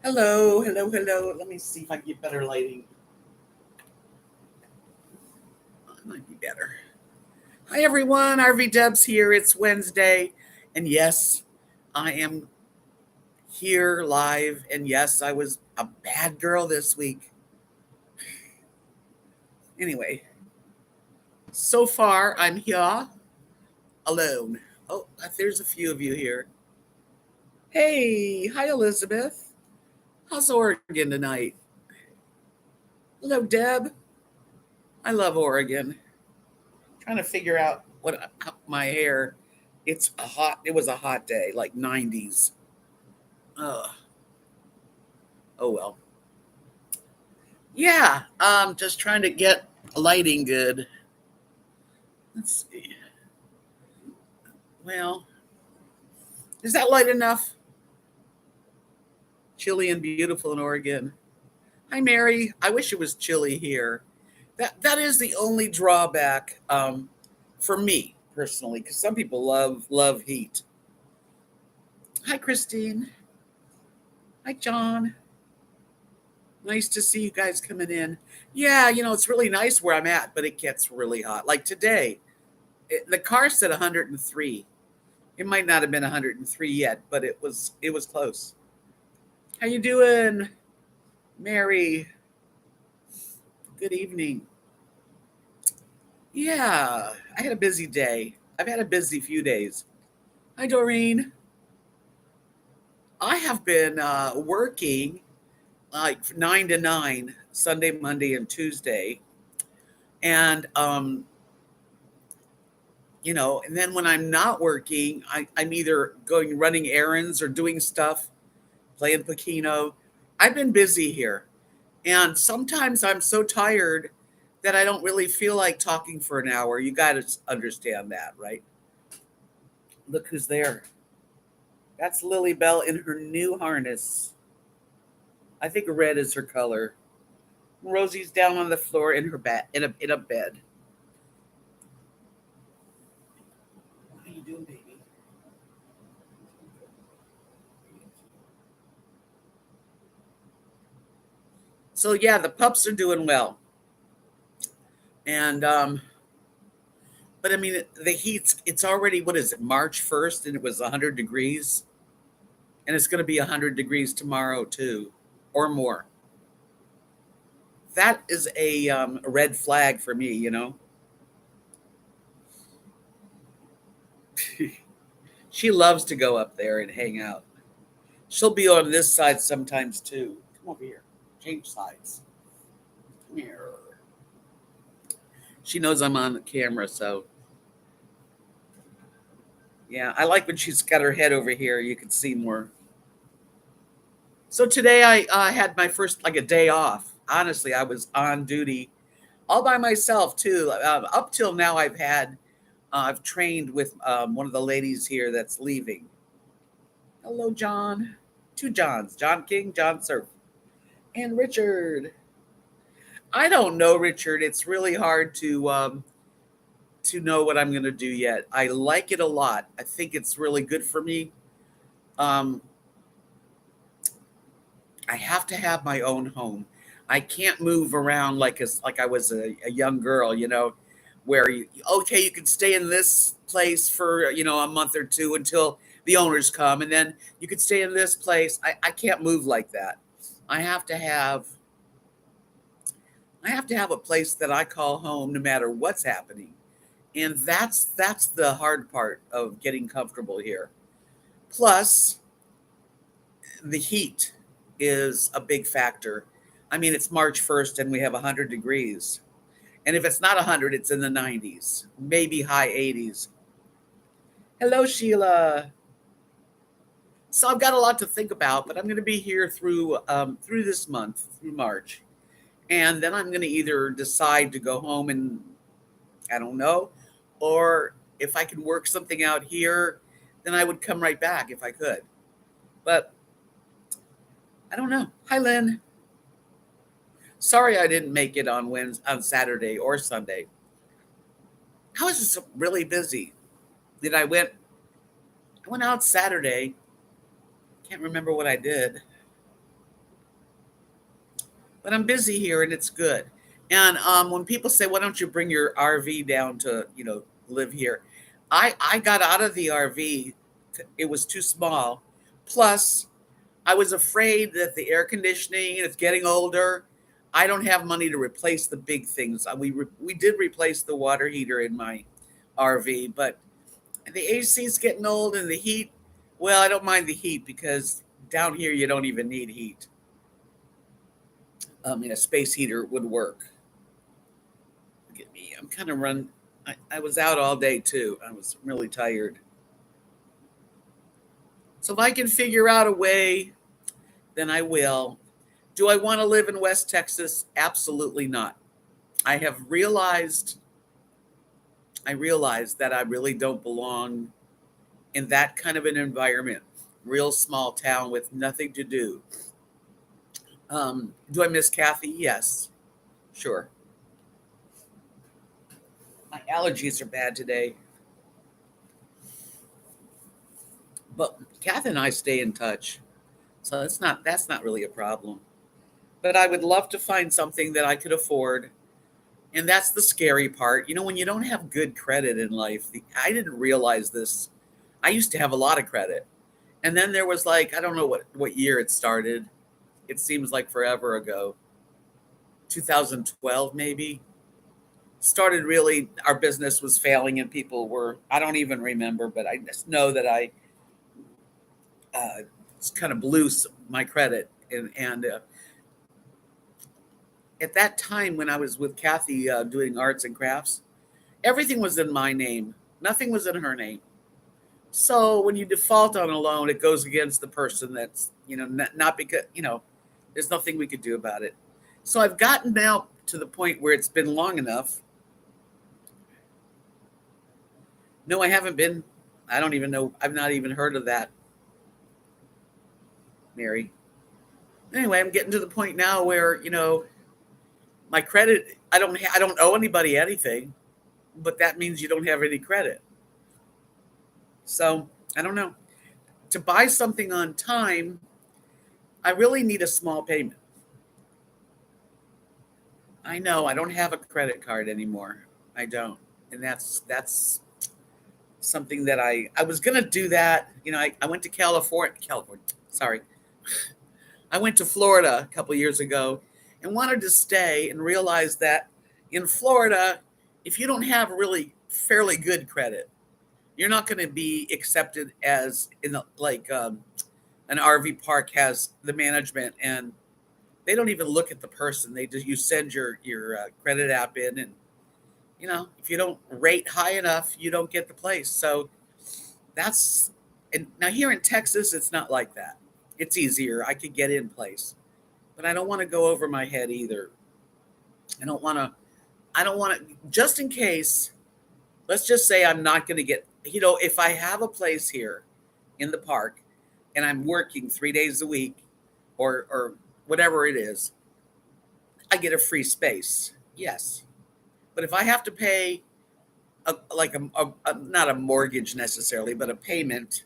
Hello, hello, hello. Let me see if I can get better lighting. It might be better. Hi, everyone. RVDebs here. It's Wednesday. And yes, I am here live. And yes, I was a bad girl this week. Anyway, so far I'm here alone. Oh, there's a few of you here. Hey, hi, Elizabeth. How's Oregon tonight? Hello, Deb. I love Oregon. Trying to figure out what my hair. It was a hot day, like 90s. Ugh. Oh well. Yeah, just trying to get lighting good. Let's see. Well, is that light enough? Chilly and beautiful in Oregon. Hi, Mary. I wish it was chilly here. That is the only drawback for me personally, because some people love heat. Hi, Christine. Hi, John. Nice to see you guys coming in. Yeah, it's really nice where I'm at, but it gets really hot. Like today, the car said 103. It might not have been 103 yet, but it was close. How you doing, Mary? Good evening. Yeah, I had a busy day. I've had a busy few days. Hi, Doreen. I have been working like 9 to 9 Sunday, Monday, and Tuesday, and and then when I'm not working, I'm either going running errands or doing stuff, playing Pokino. I've been busy here. And sometimes I'm so tired that I don't really feel like talking for an hour. You got to understand that, right? Look who's there. That's Lily Bell in her new harness. I think red is her color. Rosie's down on the floor in her bed, in a bed. What are you doing, baby? So yeah, the pups are doing well. And but I mean the it's already, what is it, March 1st, and it was 100 degrees, and it's going to be 100 degrees tomorrow too, or more. That is a red flag for me. She loves to go up there and hang out. She'll be on this side sometimes too. Come over here. Change sides. Come here. She knows I'm on the camera, so yeah, I like when she's got her head over here. You can see more. So today I had my first, like, a day off. Honestly, I was on duty all by myself too. Up till now, I've trained with one of the ladies here that's leaving. Hello, John. Two Johns: John King, John Surf, and Richard. I don't know, Richard. It's really hard to know what I'm going to do yet. I like it a lot. I think it's really good for me. Um, I have to have my own home. I can't move around like I was a young girl, where okay, you can stay in this place for a month or two until the owners come, and then you could stay in this place. I can't move like that. I have to have I have to have a place that I call home no matter what's happening. And that's the hard part of getting comfortable here. Plus, the heat is a big factor. I mean, it's March 1st and we have 100 degrees. And if it's not 100, it's in the 90s, maybe high 80s. Hello, Sheila. So I've got a lot to think about, but I'm going to be here through this month, through March. And then I'm going to either decide to go home and, I don't know, or if I can work something out here, then I would come right back if I could. But I don't know. Hi, Lynn. Sorry I didn't make it on Saturday or Sunday. I was just really busy. Did I went out Saturday. Can't remember what I did. but I'm busy here and it's good. And when people say, "Why don't you bring your RV down to live here?" I got out of the RV. It was too small. Plus, I was afraid that the air conditioning, it's getting older. I don't have money to replace the big things. We did replace the water heater in my RV, but the AC is getting old and the heat. Well, I don't mind the heat because down here you don't even need heat. A space heater would work. Look at me. I'm kind of run. I was out all day too. I was really tired. So if I can figure out a way, then I will. Do I want to live in West Texas? Absolutely not. I have realized I realized that I really don't belong in that kind of an environment. Real small town with nothing to do. Do I miss Kathy? Yes, sure. My allergies are bad today, but Kathy and I stay in touch, so that's not really a problem. But I would love to find something that I could afford. And that's the scary part. When you don't have good credit in life, I didn't realize this. I used to have a lot of credit. And then there was like, I don't know what year it started. It seems like forever ago. 2012 maybe. Started really, our business was failing and people were, I don't even remember, but I just know that I uh, kind of blew my credit. And at that time when I was with Kathy doing arts and crafts, everything was in my name. Nothing was in her name. So when you default on a loan, it goes against the person that's, not because, there's nothing we could do about it. So I've gotten now to the point where it's been long enough. No, I haven't been. I don't even know. I've not even heard of that, Mary. Anyway, I'm getting to the point now where, my credit, I don't owe anybody anything, but that means you don't have any credit. So I don't know. To buy something on time, I really need a small payment. I know I don't have a credit card anymore. I don't. And that's something that I was gonna do that. I went to California, sorry. I went to Florida a couple years ago and wanted to stay and realized that in Florida, if you don't have really fairly good credit, you're not going to be accepted as in like an RV park has the management, and they don't even look at the person. You send your credit app in, and if you don't rate high enough, you don't get the place. So that's and now here in Texas, it's not like that. It's easier. I could get in place, but I don't want to go over my head either. I don't want to. I don't want to. Just in case, let's just say I'm not going to get. If I have a place here in the park, and I'm working 3 days a week, or whatever it is, I get a free space. Yes, but if I have to pay not a mortgage necessarily, but a payment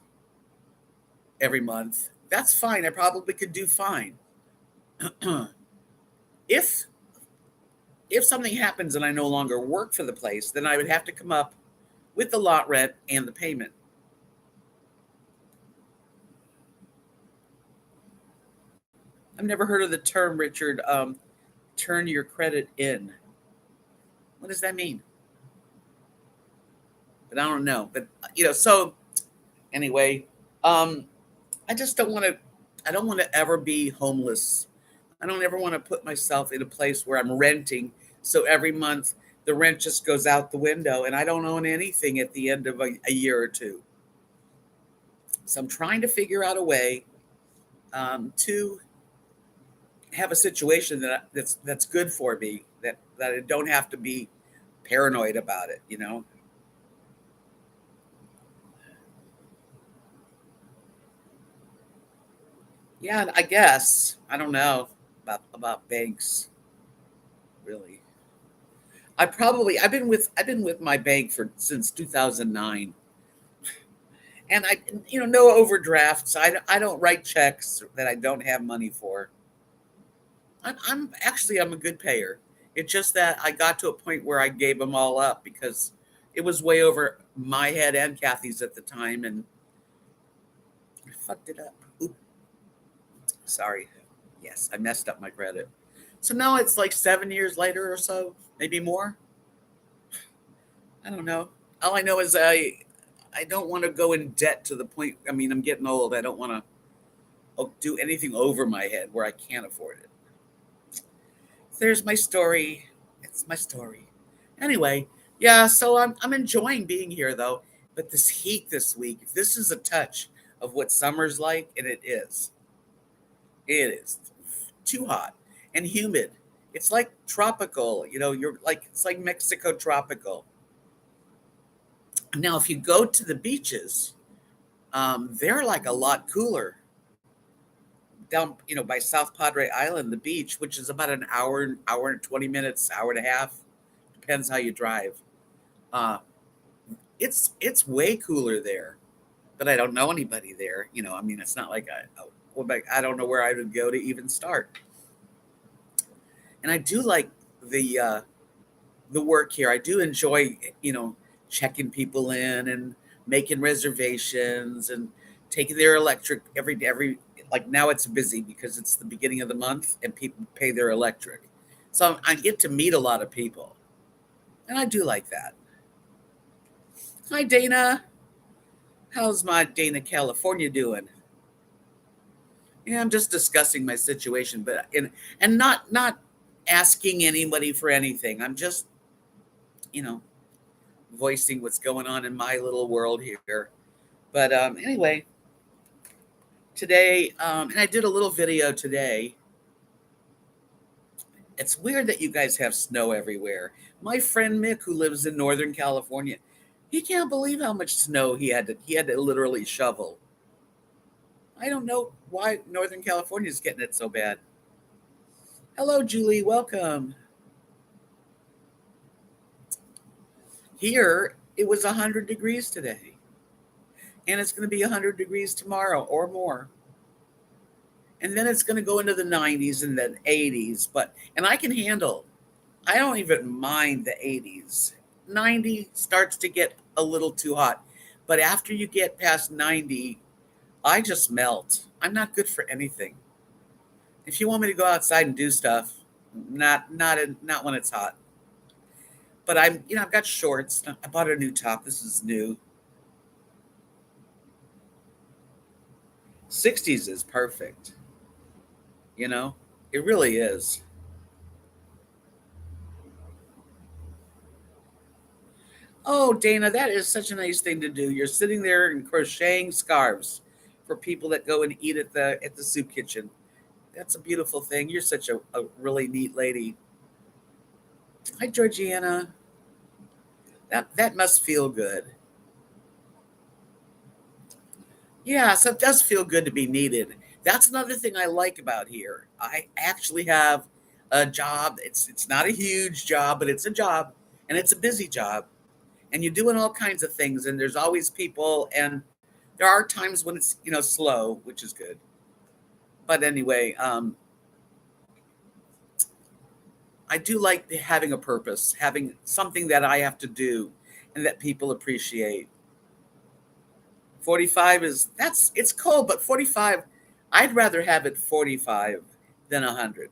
every month, that's fine. I probably could do fine. if if something happens and I no longer work for the place, then I would have to come up with the lot rent and the payment. I've never heard of the term, Richard. Turn your credit in. What does that mean? But I don't know. But so anyway, um, I just don't want to. I don't want to ever be homeless. I don't ever want to put myself in a place where I'm renting. So every month the rent just goes out the window, and I don't own anything at the end of a year or two. So I'm trying to figure out a way to have a situation that's good for me. That I don't have to be paranoid about it. Yeah, I guess I don't know about banks really. I've been with my bank for since 2009, and no overdrafts. I don't write checks that I don't have money for. I'm a good payer. It's just that I got to a point where I gave them all up because it was way over my head and Kathy's at the time, and I fucked it up. Oop, sorry. Yes, I messed up my credit. So now it's like 7 years later or so, maybe more. I don't know. All I know is I don't want to go in debt to the point. I mean, I'm getting old. I don't want to do anything over my head where I can't afford it. There's my story. It's my story. Anyway, yeah, so I'm enjoying being here though. But this heat this week, if this is a touch of what summer's like, and it is. It is too hot and humid. It's like tropical, you're like it's like Mexico tropical. Now, if you go to the beaches, they're like a lot cooler down, by South Padre Island, the beach, which is about an hour and 20 minutes, hour and a half, depends how you drive. Uh, it's way cooler there, but I don't know anybody there. I mean, it's not like I don't know where I would go to even start. And I do like the work here. I do enjoy, checking people in and making reservations and taking their electric every like now it's busy because it's the beginning of the month and people pay their electric. So I get to meet a lot of people. And I do like that. Hi Dana. How's my Dana, California doing? Yeah, I'm just discussing my situation, but and not asking anybody for anything. I'm just, you know, voicing what's going on in my little world here. But anyway, today, and I did a little video today. It's weird that you guys have snow everywhere. My friend Mick, who lives in Northern California, he can't believe how much snow he had to literally shovel. I don't know why Northern California is getting it so bad. Hello, Julie. Welcome. Here, it was 100 degrees today, and it's going to be 100 degrees tomorrow or more. And then it's going to go into the 90s and then 80s. And I can handle, I don't even mind the 80s. 90 starts to get a little too hot. But after you get past 90, I just melt. I'm not good for anything. If you want me to go outside and do stuff, not when it's hot. But I've got shorts. I bought a new top. This is new. 60s is perfect. It really is. Oh, Dana, that is such a nice thing to do. You're sitting there and crocheting scarves for people that go and eat at the soup kitchen. That's a beautiful thing. You're such a really neat lady. Hi, Georgiana. That must feel good. Yeah, so it does feel good to be needed. That's another thing I like about here. I actually have a job. It's not a huge job, but it's a job, and it's a busy job. And you're doing all kinds of things, and there's always people, and there are times when it's slow, which is good. But anyway, I do like having a purpose, having something that I have to do, and that people appreciate. 45 it's cold, but 45, I'd rather have it 45 than 100.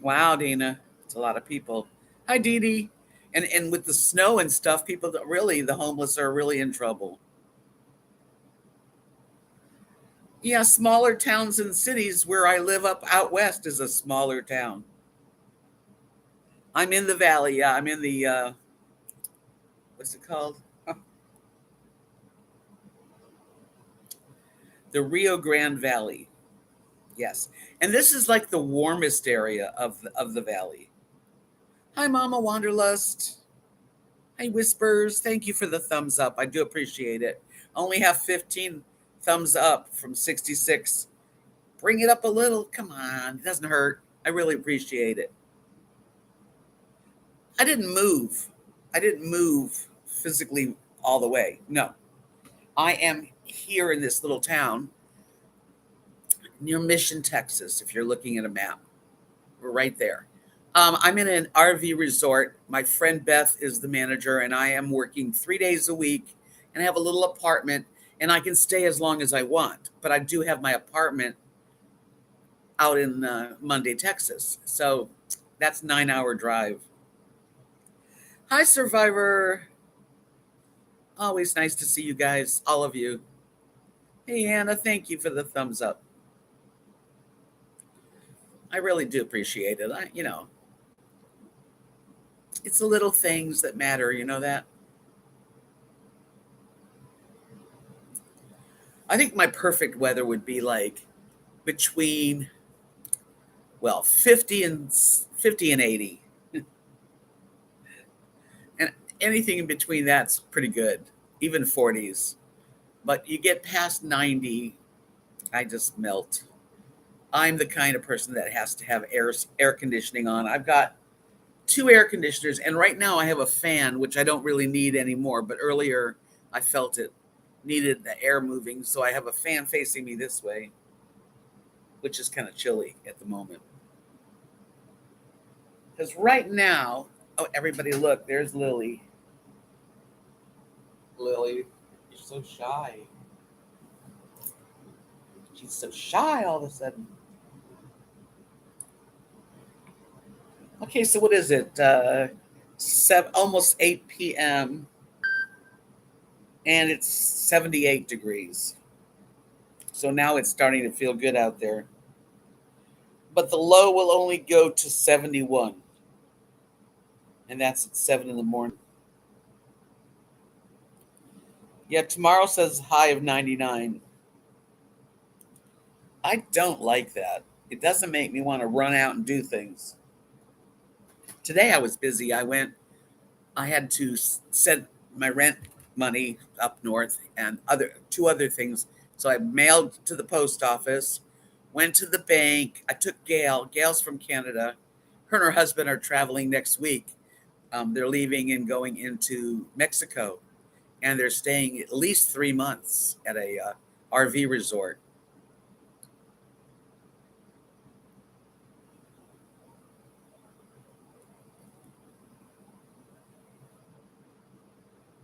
Wow, Dina, it's a lot of people. Hi, Dee Dee. And with the snow and stuff, people that really the homeless are really in trouble. Yeah, smaller towns and cities. Where I live up out west is a smaller town. I'm in the valley. Yeah, I'm in the what's it called? The Rio Grande Valley. Yes, and this is like the warmest area of the valley. Hi, Mama Wanderlust. Hi, Whispers. Thank you for the thumbs up. I do appreciate it. I only have 15 thumbs up from 66. Bring it up a little. Come on. It doesn't hurt. I really appreciate it. I didn't move. I didn't move physically all the way. No. I am here in this little town. near Mission, Texas, if you're looking at a map. We're right there. I'm in an RV resort. My friend Beth is the manager, and I am working 3 days a week, and I have a little apartment, and I can stay as long as I want. But I do have my apartment out in Munday, Texas. So that's 9 hour drive. Hi, Survivor. Always nice to see you guys, all of you. Hey, Anna, thank you for the thumbs up. I really do appreciate it. It's the little things that matter, you know that? I think my perfect weather would be like between, well, 50 and 80. And anything in between that's pretty good, even 40s. But you get past 90, I just melt. I'm the kind of person that has to have air conditioning on. I've got 2 air conditioners, and right now I have a fan, which I don't really need anymore. But earlier I felt it needed the air moving, so I have a fan facing me this way, which is kind of chilly at the moment. Because right now, oh, everybody look, there's Lily. Lily, you're so shy. She's so shy all of a sudden. Okay, so what is it? Almost 8 p.m. and it's 78 degrees. So now it's starting to feel good out there. But the low will only go to 71. And that's at 7 in the morning. Yeah, tomorrow says high of 99. I don't like that. It doesn't make me want to run out and do things. Today I was busy. I had to send my rent money up north and two other things. So I mailed to the post office, went to the bank. I took Gail. Gail's from Canada. Her and her husband are traveling next week. They're leaving and going into Mexico, and they're staying at least 3 months at a RV resort.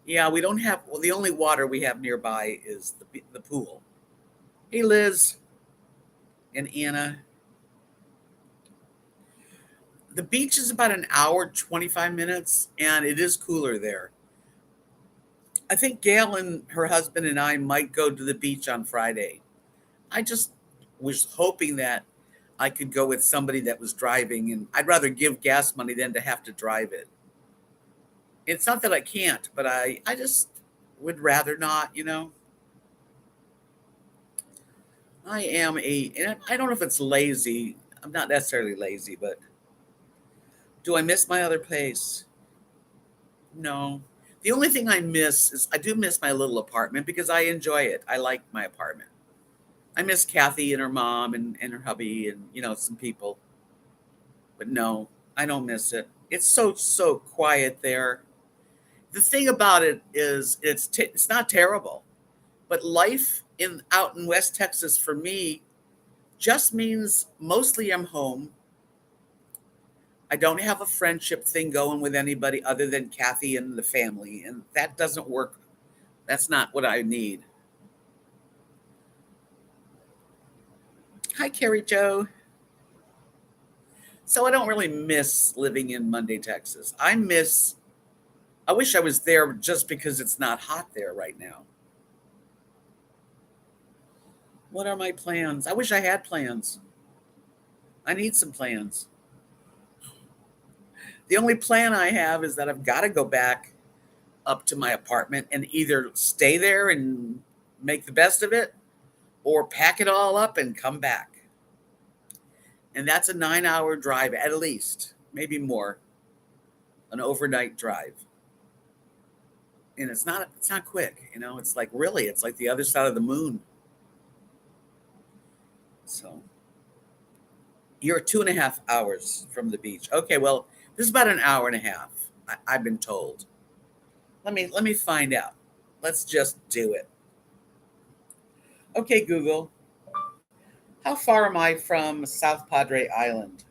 Yeah, we don't have. Well, the only water we have nearby is the pool. Hey, Liz and Anna. The beach is about an hour, 25 minutes, and it is cooler there. I think Gail and her husband and I might go to the beach on Friday. I just was hoping that I could go with somebody that was driving, and I'd rather give gas money than to have to drive it. It's not that I can't, but I just would rather not, and I don't know if it's lazy. I'm not necessarily lazy, but do I miss my other place? No. The only thing I miss is I do miss my little apartment because I enjoy it. I like my apartment. I miss Kathy and her mom and her hubby and, some people. But no, I don't miss it. It's so quiet there. The thing about it is it's not terrible, but life out in West Texas for me just means mostly I'm home. I don't have a friendship thing going with anybody other than Kathy and the family, and that doesn't work. That's not what I need. Hi, Carrie Joe. So I don't really miss living in Munday, Texas. I wish I was there just because it's not hot there right now. What are my plans? I wish I had plans. I need some plans. The only plan I have is that I've got to go back up to my apartment and either stay there and make the best of it or pack it all up and come back. And that's a 9 hour drive at least, maybe more, an overnight drive. And it's not quick, it's like it's like the other side of the moon. So you're 2.5 hours from the beach. Okay, well, this is about an hour and a half, I've been told. Let me find out. Let's just do it. Okay, Google. How How far am I from South Padre Island?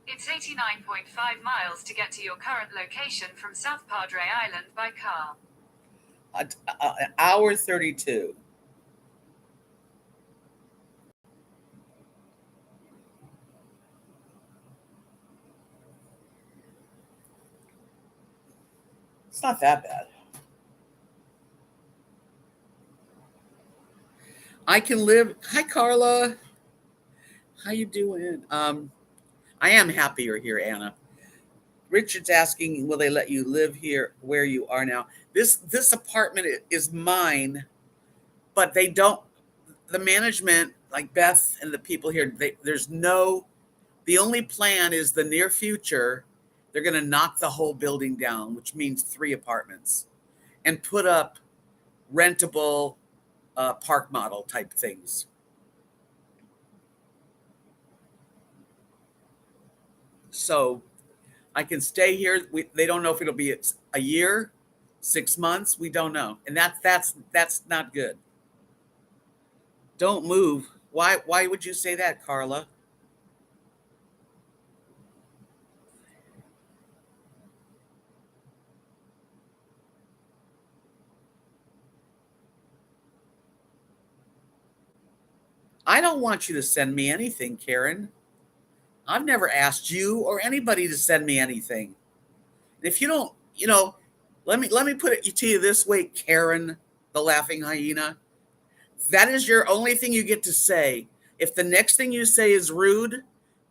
It's 89.5 miles to get to your current location from South Padre Island by car. An hour 32. It's not that bad. I can live. Hi, Carla. How you doing? I am happier here, Anna. Richard's asking, will they let you live here where you are now? This apartment is mine, but they don't. The management, like Beth and the people here, there's no. The only plan is the near future. They're going to knock the whole building down, which means 3 apartments, and put up rentable park model type things. So I can stay here. They don't know if it'll be a year, 6 months. We don't know, and that's not good. Don't move. Why would you say that, Carla? I don't want you to send me anything, Karen. I've never asked you or anybody to send me anything. If you don't, let me put it to you this way, Karen, the laughing hyena. That is your only thing you get to say. If the next thing you say is rude,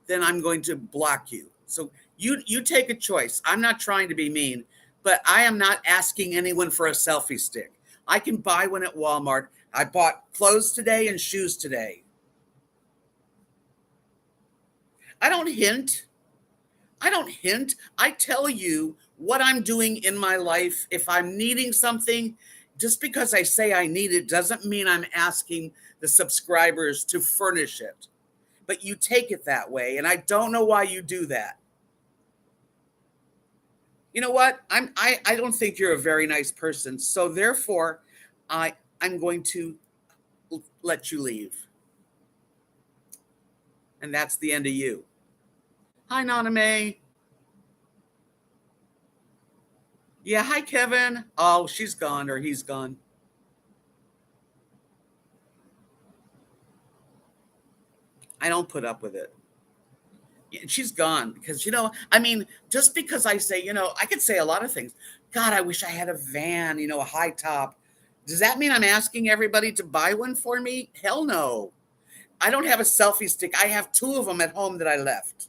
then I'm going to block you. So you take a choice. I'm not trying to be mean, but I am not asking anyone for a selfie stick. I can buy one at Walmart. I bought clothes today and shoes today. I don't hint. I don't hint. I tell you what I'm doing in my life. If I'm needing something, just because I say I need it doesn't mean I'm asking the subscribers to furnish it. But you take it that way, and I don't know why you do that. You know what? I don't think you're a very nice person. So therefore, I'm going to let you leave. And that's the end of you. Hi, Nana May. Yeah, hi, Kevin. Oh, she's gone or he's gone. I don't put up with it. She's gone because, I mean, just because I say, I could say a lot of things. God, I wish I had a van, a high top. Does that mean I'm asking everybody to buy one for me? Hell no. I don't have a selfie stick. I have 2 of them at home that I left.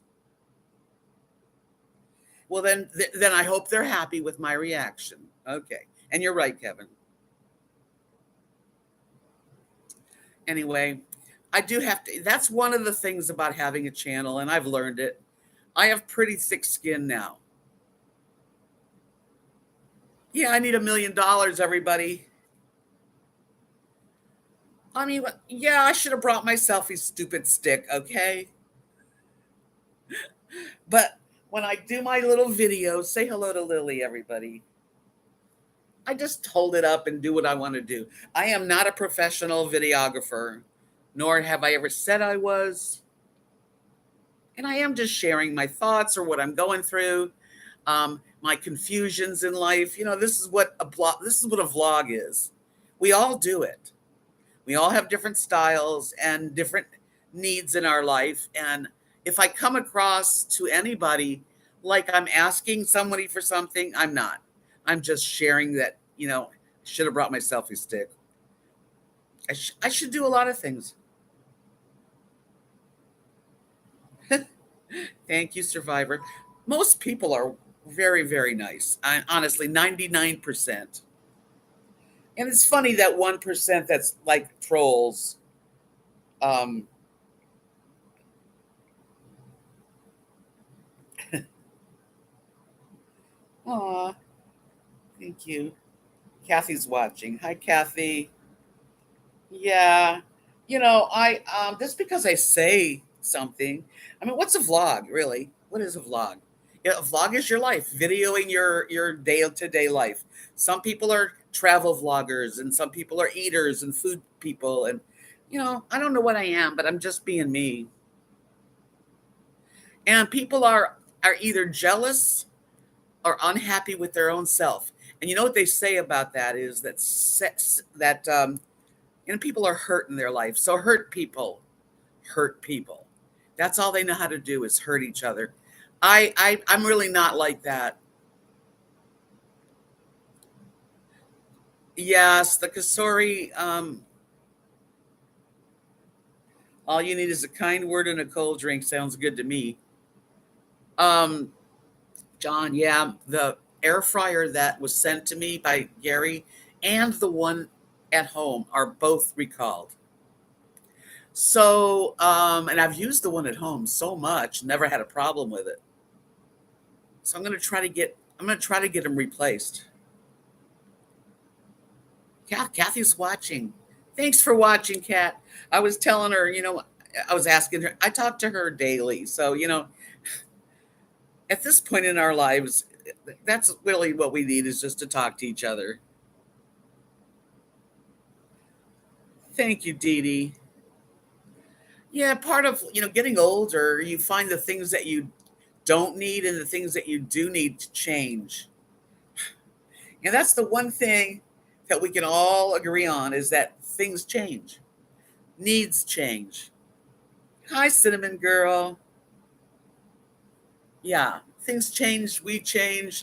Well, then I hope they're happy with my reaction. Okay. And you're right, Kevin. Anyway, I do have to. That's one of the things about having a channel, and I've learned it. I have pretty thick skin now. Yeah, I need $1 million, everybody. I mean, yeah, I should have brought my selfie stupid stick, okay? But when I do my little videos, say hello to Lily, everybody. I just hold it up and do what I want to do. I am not a professional videographer, nor have I ever said I was. And I am just sharing my thoughts or what I'm going through, my confusions in life. This is what a vlog is. We all do it. We all have different styles and different needs in our life. And if I come across to anybody like I'm asking somebody for something, I'm not. I'm just sharing that, should have brought my selfie stick. I should do a lot of things. Thank you, Survivor. Most people are very, very nice. Honestly, 99%. And it's funny that 1% that's like trolls. Um, Aw, thank you. Kathy's watching. Hi, Kathy. Yeah. I just because I say something, I mean, what's a vlog, really? What is a vlog? Yeah, a vlog is your life, videoing your day-to-day life. Some people are travel vloggers and some people are eaters and food people. And I don't know what I am, but I'm just being me. And people are either jealous or unhappy with their own self. And you know what they say about that is that people are hurt in their life. So hurt people hurt people. That's all they know how to do is hurt each other. I'm really not like that. Yes, the Kasori. All you need is a kind word and a cold drink. Sounds good to me. Um, John, yeah, the air fryer that was sent to me by Gary and the one at home are both recalled. So, and I've used the one at home so much, never had a problem with it. So I'm going to try to get them replaced. Kathy's watching. Thanks for watching, Kat. I was telling her, I was asking her, I talk to her daily. So, at this point in our lives, that's really what we need is just to talk to each other. Thank you, Dee Dee. Yeah, part of, getting older, you find the things that you don't need and the things that you do need to change. And that's the one thing that we can all agree on is that things change, needs change. Hi, Cinnamon Girl. Yeah, things change, we change.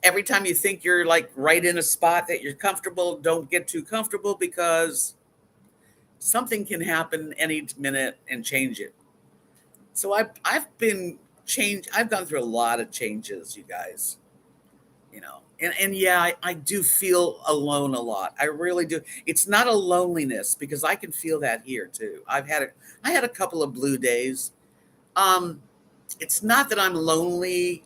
Every time you think you're like right in a spot that you're comfortable, don't get too comfortable because something can happen any minute and change it. So I've been changed. I've gone through a lot of changes, you guys. And yeah, I do feel alone a lot. I really do. It's not a loneliness because I can feel that here too. I had a couple of blue days. Um, it's not that I'm lonely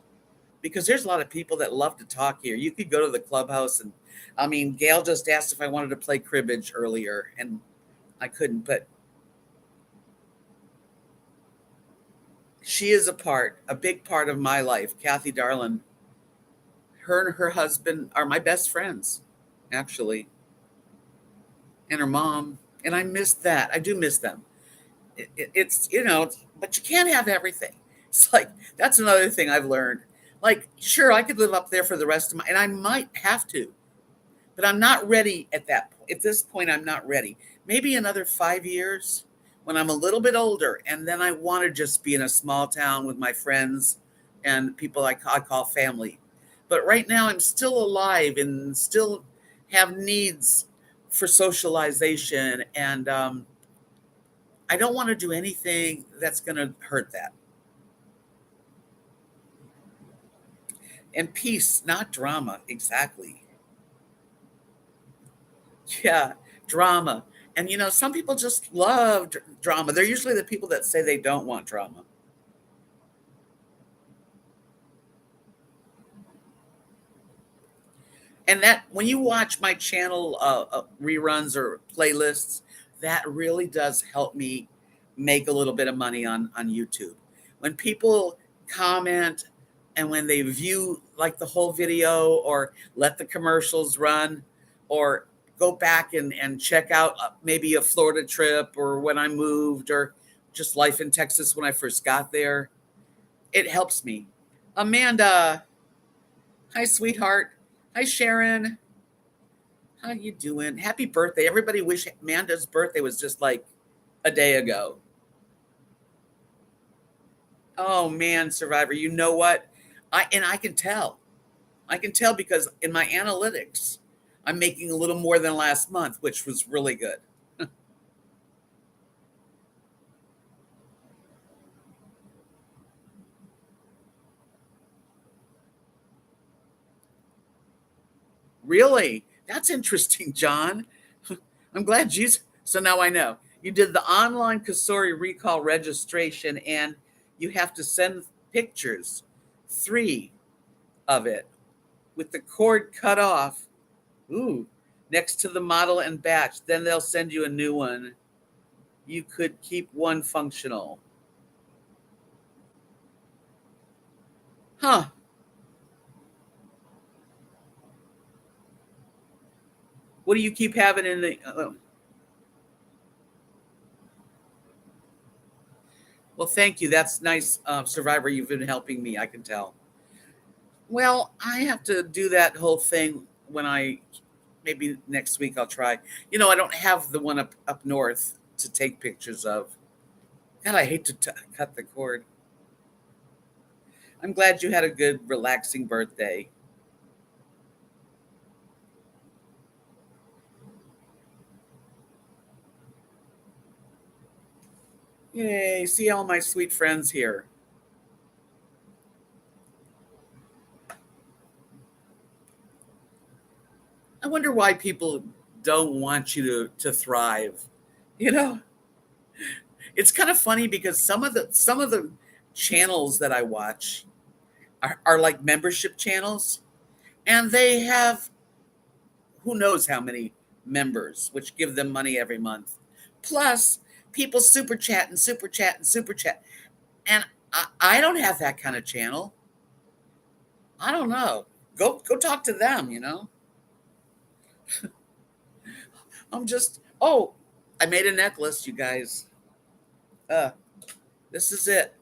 because there's a lot of people that love to talk here. You could go to the clubhouse and I mean, Gail just asked if I wanted to play cribbage earlier and I couldn't, but she is a big part of my life. Kathy Darlin, her and her husband are my best friends, actually, and her mom. And I miss that. I do miss them. It's, but you can't have everything. It's like, that's another thing I've learned. Like, sure, I could live up there for the rest of my, and I might have to, but I'm not ready at that point. At this point, I'm not ready. Maybe another 5 years when I'm a little bit older, and then I want to just be in a small town with my friends and people I call family. But right now, I'm still alive and still have needs for socialization, and I don't want to do anything that's going to hurt that. And peace, not drama. Exactly. Yeah, drama. And some people just love drama. They're usually the people that say they don't want drama. And that when you watch my channel reruns or playlists, that really does help me make a little bit of money on YouTube. When people comment and when they view like the whole video or let the commercials run or go back and check out maybe a Florida trip or when I moved or just life in Texas when I first got there, it helps me. Amanda, hi sweetheart. Hi Sharon. How you doing? Happy birthday. Everybody wish Amanda's birthday was just like a day ago. Oh man, Survivor, you know what? I can tell. I can tell because in my analytics, I'm making a little more than last month, which was really good. Really? That's interesting, John. I'm glad you. So now I know. You did the online Kasori recall registration and you have to send pictures, 3 of it, with the cord cut off. Ooh, next to the model and batch. Then they'll send you a new one. You could keep one functional. Huh. What do you keep having in the. Well, thank you. That's nice, Survivor. You've been helping me. I can tell. Well, I have to do that whole thing when I maybe next week I'll try. I don't have the one up north to take pictures of. God, I hate to cut the cord. I'm glad you had a good, relaxing birthday. Yay! See all my sweet friends here. I wonder why people don't want you to thrive. You know, it's kind of funny because some of the channels that I watch are like membership channels, and they have who knows how many members, which give them money every month. Plus, people super chat and super chat and super chat, and I don't have that kind of channel. I don't know. Go talk to them. I'm just. Oh, I made a necklace, you guys. Uh, this is it.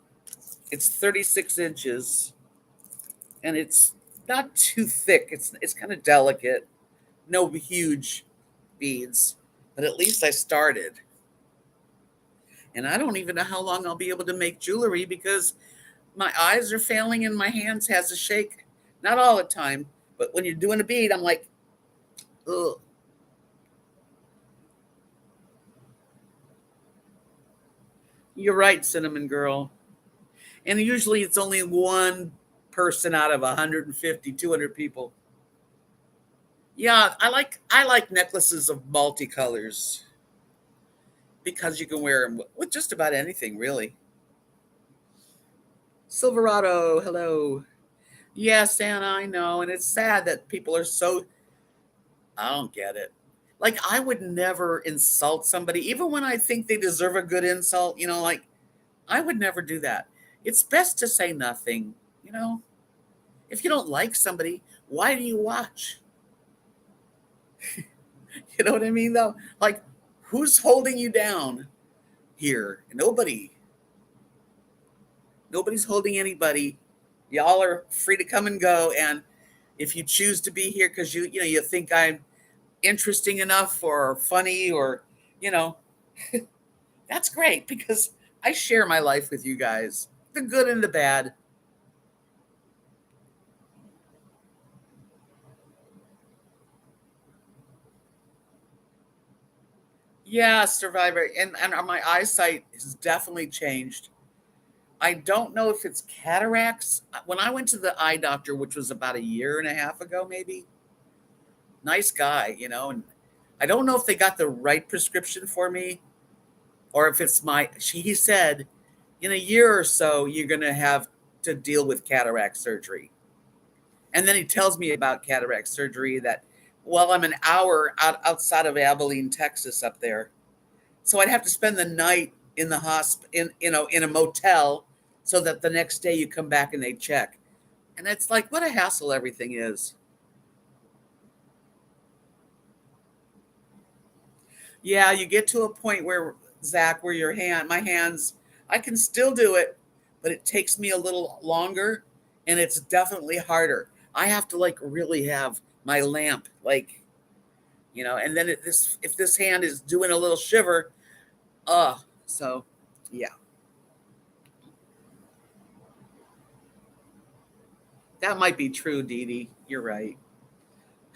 It's 36 inches, and it's not too thick. It's kind of delicate. No huge beads, but at least I started. And I don't even know how long I'll be able to make jewelry because my eyes are failing and my hands has a shake. Not all the time, but when you're doing a bead, I'm like, ugh. You're right, Cinnamon Girl. And usually it's only one person out of 150, 200 people. Yeah, I like necklaces of multicolors because you can wear them with just about anything, really. Silverado, hello. Yes, Anna, I know, and it's sad that people are so. I don't get it. Like I would never insult somebody, even when I think they deserve a good insult. Like I would never do that. It's best to say nothing. You know, if you don't like somebody, why do you watch? You know what I mean, though. Like, who's holding you down here? Nobody. Nobody's holding anybody. Y'all are free to come and go. And if you choose to be here because you think I'm interesting enough or funny or you know that's great because I share my life with you guys, the good and the bad. Yeah, Survivor, and my eyesight has definitely changed. I don't know if it's cataracts. When I went to the eye doctor, which was about a year and a half ago, maybe, nice guy, and I don't know if they got the right prescription for me or if it's he said in a year or so you're going to have to deal with cataract surgery. And then he tells me about cataract surgery that, well, I'm an hour outside of Abilene, Texas, up there. So I'd have to spend the night in the in a motel so that the next day you come back and they check. And it's like, what a hassle everything is. Yeah, you get to a point where, Zach, where my hands, I can still do it, but it takes me a little longer and it's definitely harder. I have to like really have my lamp, like, and then if this hand is doing a little shiver, so yeah, that might be true, Dee Dee. You're right.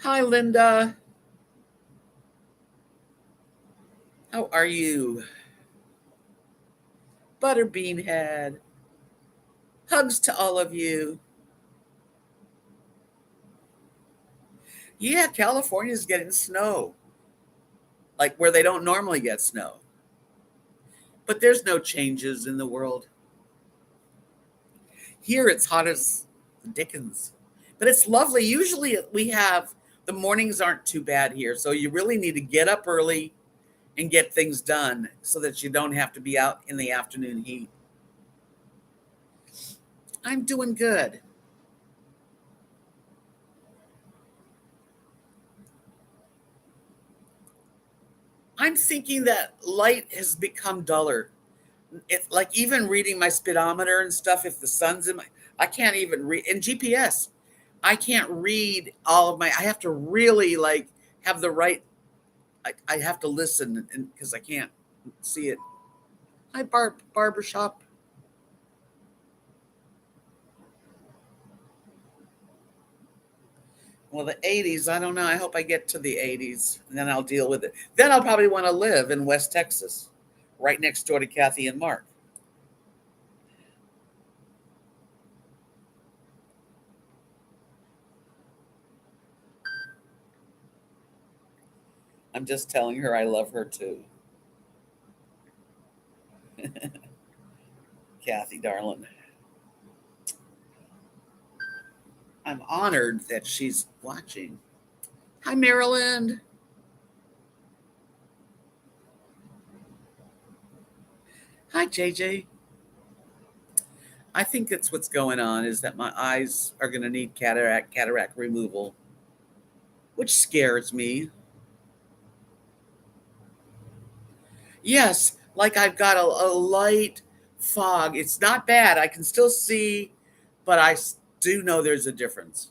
Hi, Linda. How are you? Butterbean Head. Hugs to all of you. Yeah, California's getting snow, like where they don't normally get snow. But there's no changes in the world. Here it's hot as the dickens. But it's lovely. Usually the mornings aren't too bad here. So you really need to get up early and get things done so that you don't have to be out in the afternoon heat. I'm doing good. I'm thinking that light has become duller. It's like even reading my speedometer and stuff. If the sun's in my, I can't even read in GPS. I can't read all of my. I have to really like have the right. I have to listen and because I can't see it. Hi, barbershop. Well, the 80s, I don't know. I hope I get to the 80s and then I'll deal with it. Then I'll probably want to live in West Texas, right next door to Kathy and Mark. I'm just telling her I love her too. Kathy, darling. I'm honored that she's watching. Hi, Maryland. Hi, JJ. I think that's what's going on is that my eyes are going to need cataract removal, which scares me. Yes, like I've got a light fog. It's not bad. I can still see, but do know there's a difference.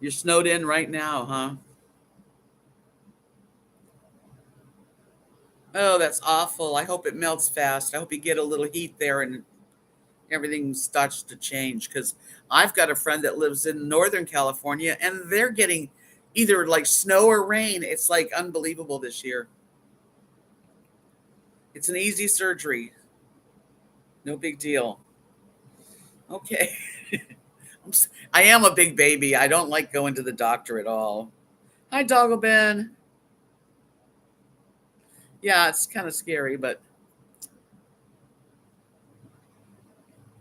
You're snowed in right now, huh? Oh, that's awful. I hope it melts fast. I hope you get a little heat there and everything starts to change because I've got a friend that lives in Northern California and they're getting either like snow or rain. It's like unbelievable this year. It's an easy surgery. No big deal. Okay. I am a big baby. I don't like going to the doctor at all. Hi, Doggle Ben. Yeah, it's kind of scary, but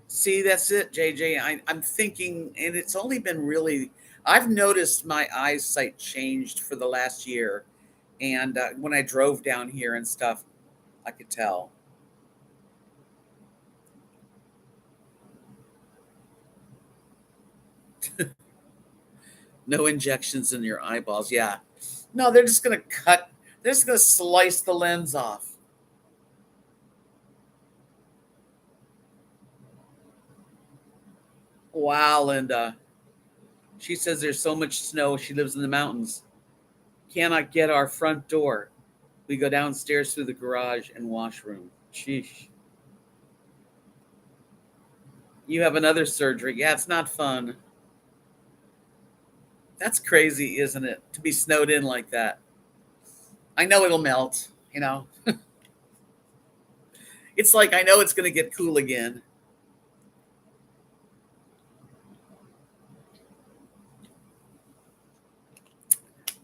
see, that's it, JJ. I'm thinking, and it's only been really, I've noticed my eyesight changed for the last year. And when I drove down here and stuff, I could tell. No injections in your eyeballs. Yeah. No, they're just going to they're just going to slice the lens off. Wow, Linda. She says there's so much snow. She lives in the mountains. Cannot get our front door. We go downstairs through the garage and washroom. Sheesh. You have another surgery. Yeah, it's not fun. That's crazy, isn't it? To be snowed in like that. I know it'll melt, you know. It's like I know it's going to get cool again.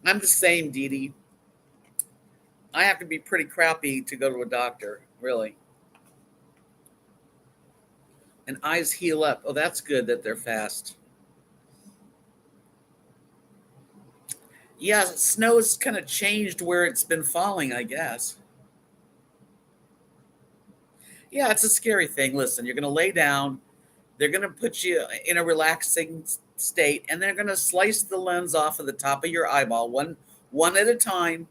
I'm the same, Dee Dee. I have to be pretty crappy to go to a doctor, really. And eyes heal up. Oh, that's good that they're fast. Yeah, snow has kind of changed where it's been falling, I guess. Yeah, it's a scary thing. Listen, you're going to lay down. They're going to put you in a relaxing state, and they're going to slice the lens off of the top of your eyeball, one at a time,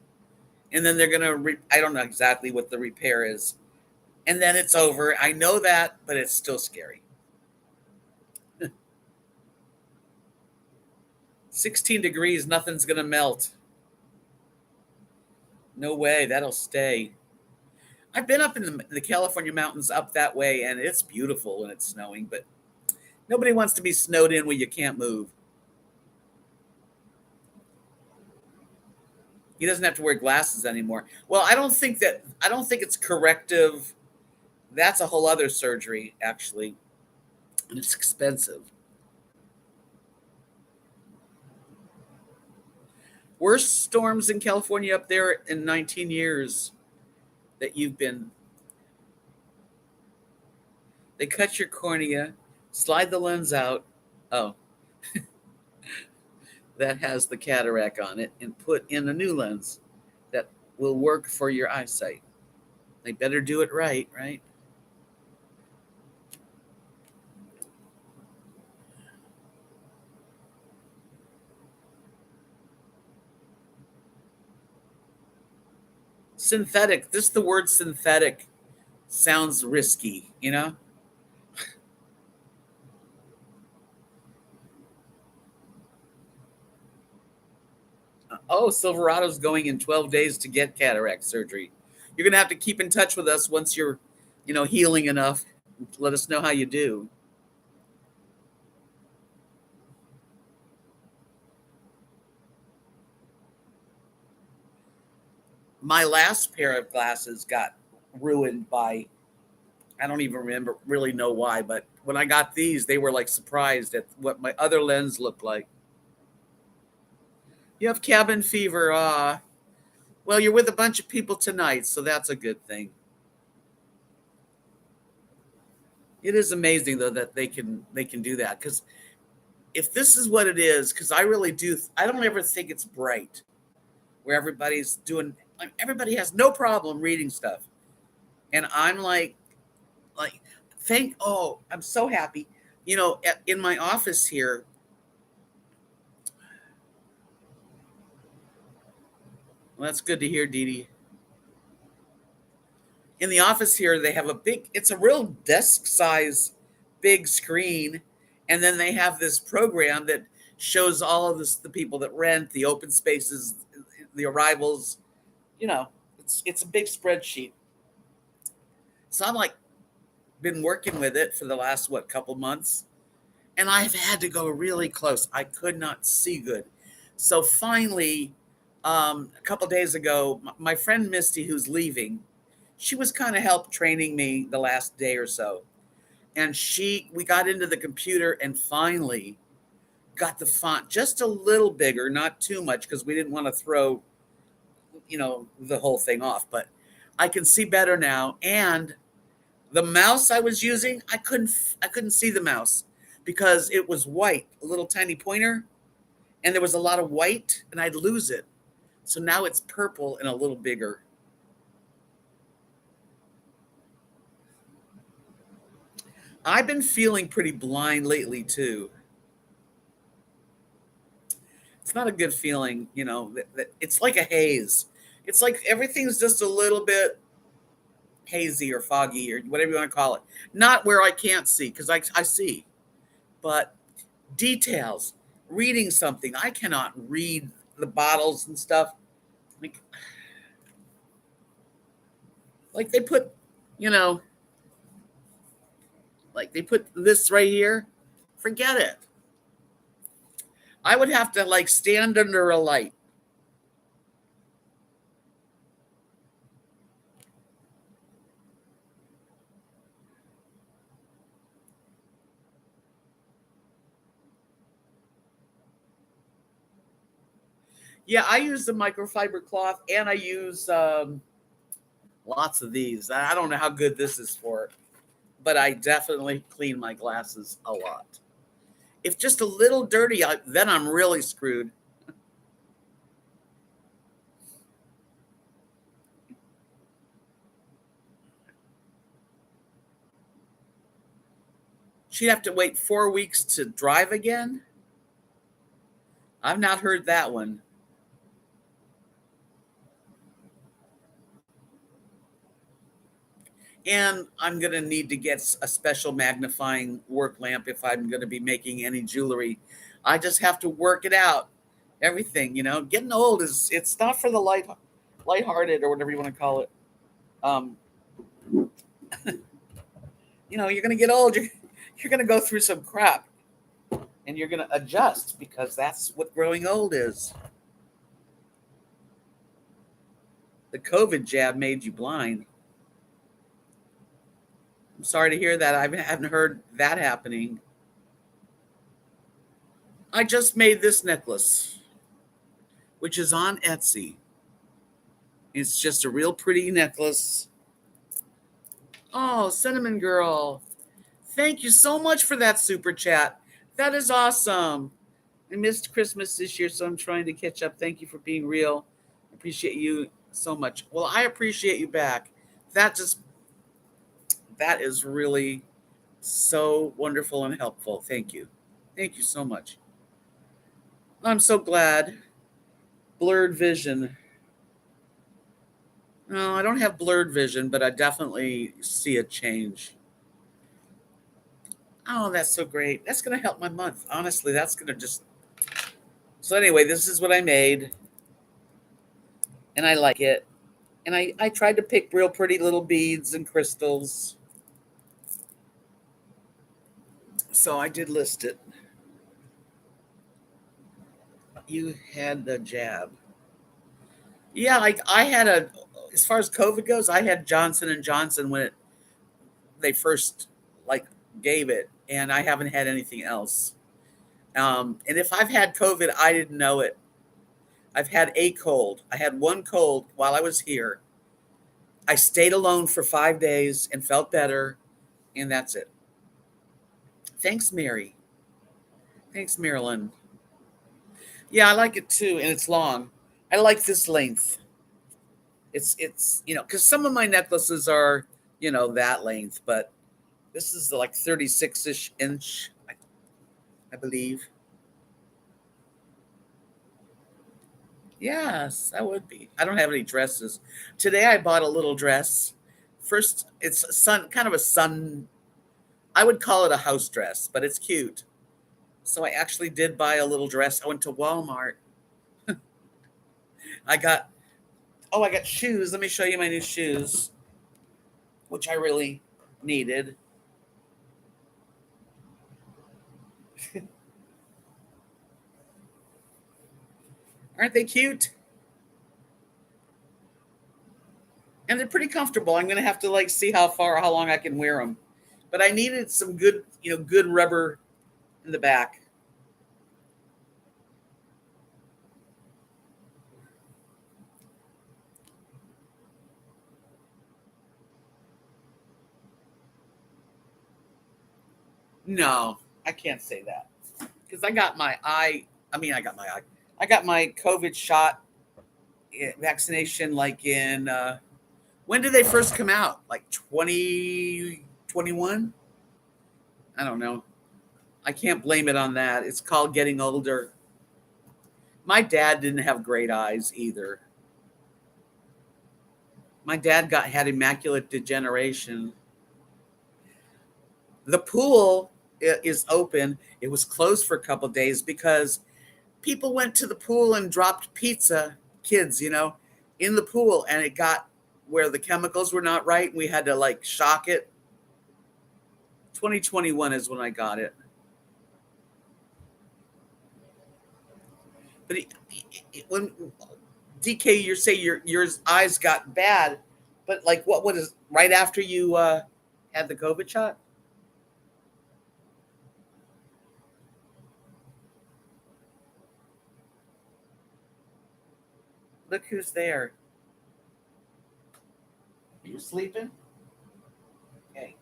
and then they're going to. I don't know exactly what the repair is, and then it's over. I know that, but it's still scary. 16 degrees, nothing's going to melt. No way, that'll stay. I've been up in the California mountains up that way, and it's beautiful when it's snowing, but nobody wants to be snowed in where you can't move. He doesn't have to wear glasses anymore. Well, I don't think it's corrective. That's a whole other surgery, actually, and it's expensive. Worst storms in California up there in 19 years that you've been. They cut your cornea, slide the lens out. Oh, that has the cataract on it, and put in a new lens that will work for your eyesight. They better do it right, right? Synthetic. Just the word synthetic sounds risky, you know? Oh, Silverado's going in 12 days to get cataract surgery. You're going to have to keep in touch with us once you're, healing enough. Let us know how you do. My last pair of glasses got ruined by, I don't even really know why, but when I got these, they were like surprised at what my other lens looked like. You have cabin fever. Well, you're with a bunch of people tonight, so that's a good thing. It is amazing though that they can do that, because if this is what it is, because I don't ever think it's bright where everybody has no problem reading stuff, and I'm like I'm so happy. In my office here, well, that's good to hear, Dee Dee. In the office here, they have it's a real desk size, big screen. And then they have this program that shows all of the people that rent, the open spaces, the arrivals, it's a big spreadsheet. So I'm like, been working with it for the last, couple months. And I've had to go really close. I could not see good. So finally, a couple days ago, my friend Misty, who's leaving, she was kind of help training me the last day or so. And we got into the computer and finally got the font just a little bigger, not too much, because we didn't want to throw, the whole thing off. But I can see better now. And the mouse I was using, I couldn't see the mouse because it was white, a little tiny pointer, and there was a lot of white, and I'd lose it. So now it's purple and a little bigger. I've been feeling pretty blind lately too. It's not a good feeling, that it's like a haze. It's like everything's just a little bit hazy or foggy or whatever you want to call it. Not where I can't see, because I see, but details, reading something. I cannot read the bottles and stuff. Like they put, you know, like they put this right here. Forget it. I would have to stand under a light. Yeah, I use the microfiber cloth, and I use lots of these. I don't know how good this is for it, but I definitely clean my glasses a lot. If just a little dirty, then I'm really screwed. She'd have to wait 4 weeks to drive again. I've not heard that one. And I'm going to need to get a special magnifying work lamp if I'm going to be making any jewelry. I just have to work it out. Everything, getting old it's not for the lighthearted or whatever you want to call it. Um, you're going to get old. You're going to go through some crap, and you're going to adjust, because that's what growing old is. The COVID jab made you blind. I'm sorry to hear that. I haven't heard that happening. I just made this necklace, which is on Etsy. It's just a real pretty necklace. Oh, Cinnamon Girl. Thank you so much for that super chat. That is awesome. I missed Christmas this year, so I'm trying to catch up. Thank you for being real. I appreciate you so much. Well, I appreciate you back. That is really so wonderful and helpful. Thank you. Thank you so much. I'm so glad. Blurred vision. No, I don't have blurred vision, but I definitely see a change. Oh, that's so great. That's going to help my month. Honestly, that's going to just. So, anyway, this is what I made, and I like it. And I tried to pick real pretty little beads and crystals. So, I did list it. You had the jab. Yeah, like I had a, as far as COVID goes, I had Johnson and Johnson when they first like gave it, and I haven't had anything else. And if I've had COVID, I didn't know it. I've had a cold. I had one cold while I was here. I stayed alone for 5 days and felt better, and that's it. Thanks, Mary. Thanks, Marilyn. Yeah, I like it too, and it's long. I like this length. It's because some of my necklaces are that length, but this is like 36-ish inch, I believe. Yes, that would be. I don't have any dresses. Today I bought a little dress. First, it's a kind of a sun. I would call it a house dress, but it's cute. So I actually did buy a little dress. I went to Walmart. I got I got shoes. Let me show you my new shoes, which I really needed. Aren't they cute? And they're pretty comfortable. I'm gonna have to like see how long I can wear them. But I needed some good, good rubber in the back. No, I can't say that because I got my eye. I mean, I got my eye. I got my COVID shot vaccination like in when did they first come out? Like 2021? I don't know. I can't blame it on that. It's called getting older. My dad didn't have great eyes either. My dad had immaculate degeneration. The pool is open. It was closed for a couple of days because people went to the pool and dropped pizza, kids, in the pool, and it got where the chemicals were not right. And we had to like shock it. 2021 is when I got it. But when DK, you say your eyes got bad, but like what was right after you had the COVID shot? Look who's there. Are you sleeping? Hey.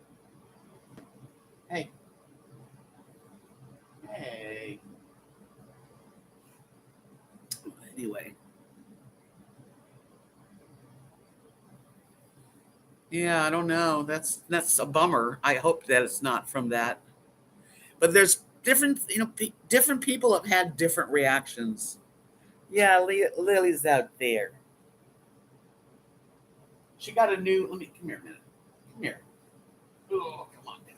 Hey. Hey. Anyway. Yeah, I don't know. That's a bummer. I hope that it's not from that. But there's different, different people have had different reactions. Yeah, Lily's out there. She got a new. Let me come here a minute. Come here. Oh, come on down.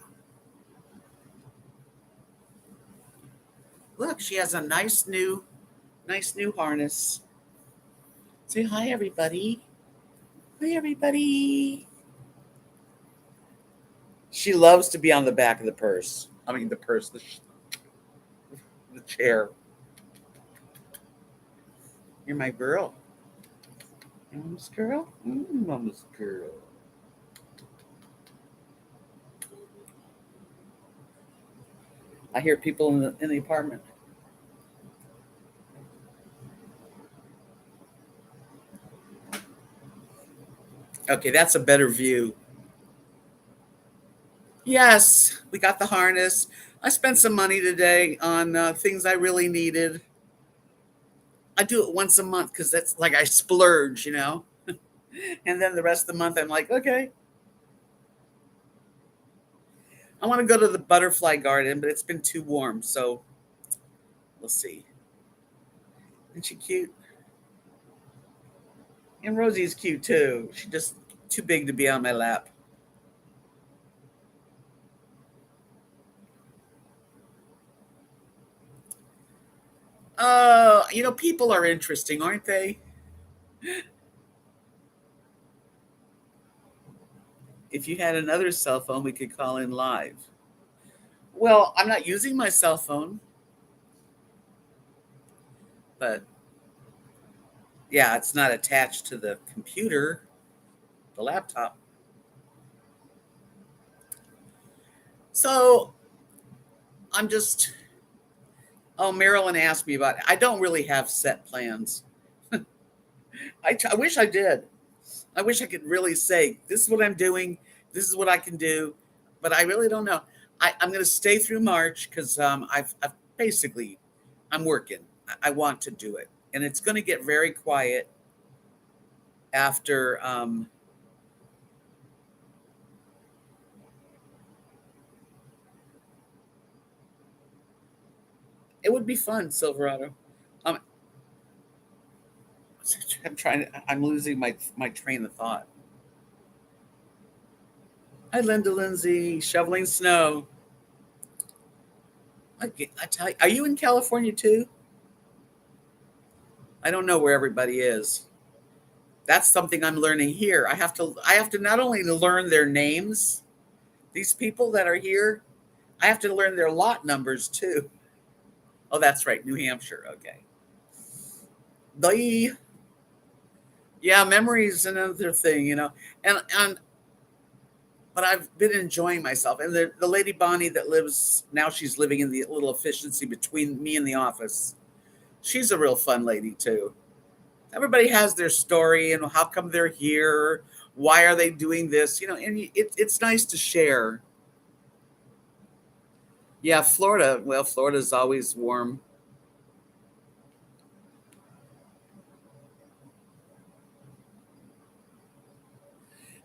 Look, she has a nice new harness. Say hi, everybody. Hi, everybody. She loves to be on the back of the purse. I mean, the purse, the chair. You're my girl. Mama's girl? Mama's girl. I hear people in the apartment. Okay, that's a better view. Yes, we got the harness. I spent some money today on things I really needed. I do it once a month because that's like I splurge. And then the rest of the month, I'm like, okay, I want to go to the butterfly garden, but it's been too warm. So we'll see. Isn't she cute? And Rosie's cute too. She's just too big to be on my lap. People are interesting, aren't they? If you had another cell phone, we could call in live. Well, I'm not using my cell phone, but yeah, it's not attached to the computer, the laptop. So I'm just, oh, Marilyn asked me about it. I don't really have set plans. I wish I did. I wish I could really say, this is what I'm doing, this is what I can do, but I really don't know. I'm going to stay through March because I've basically, I'm working. I want to do it. And it's going to get very quiet after it would be fun, Silverado. Um, I'm losing my train of thought. Hi, Linda Lindsay, shoveling snow. I tell you, are you in California too? I don't know where everybody is. That's something I'm learning here. I have to not only learn their names, these people that are here, I have to learn their lot numbers too. Oh, that's right, New Hampshire. Okay. The Yeah, memory is another thing. And but I've been enjoying myself. And the lady Bonnie that lives now, she's living in the little efficiency between me and the office. She's a real fun lady too. Everybody has their story and how come they're here, why are they doing this, and it's nice to share. Yeah, Florida. Well, Florida's always warm.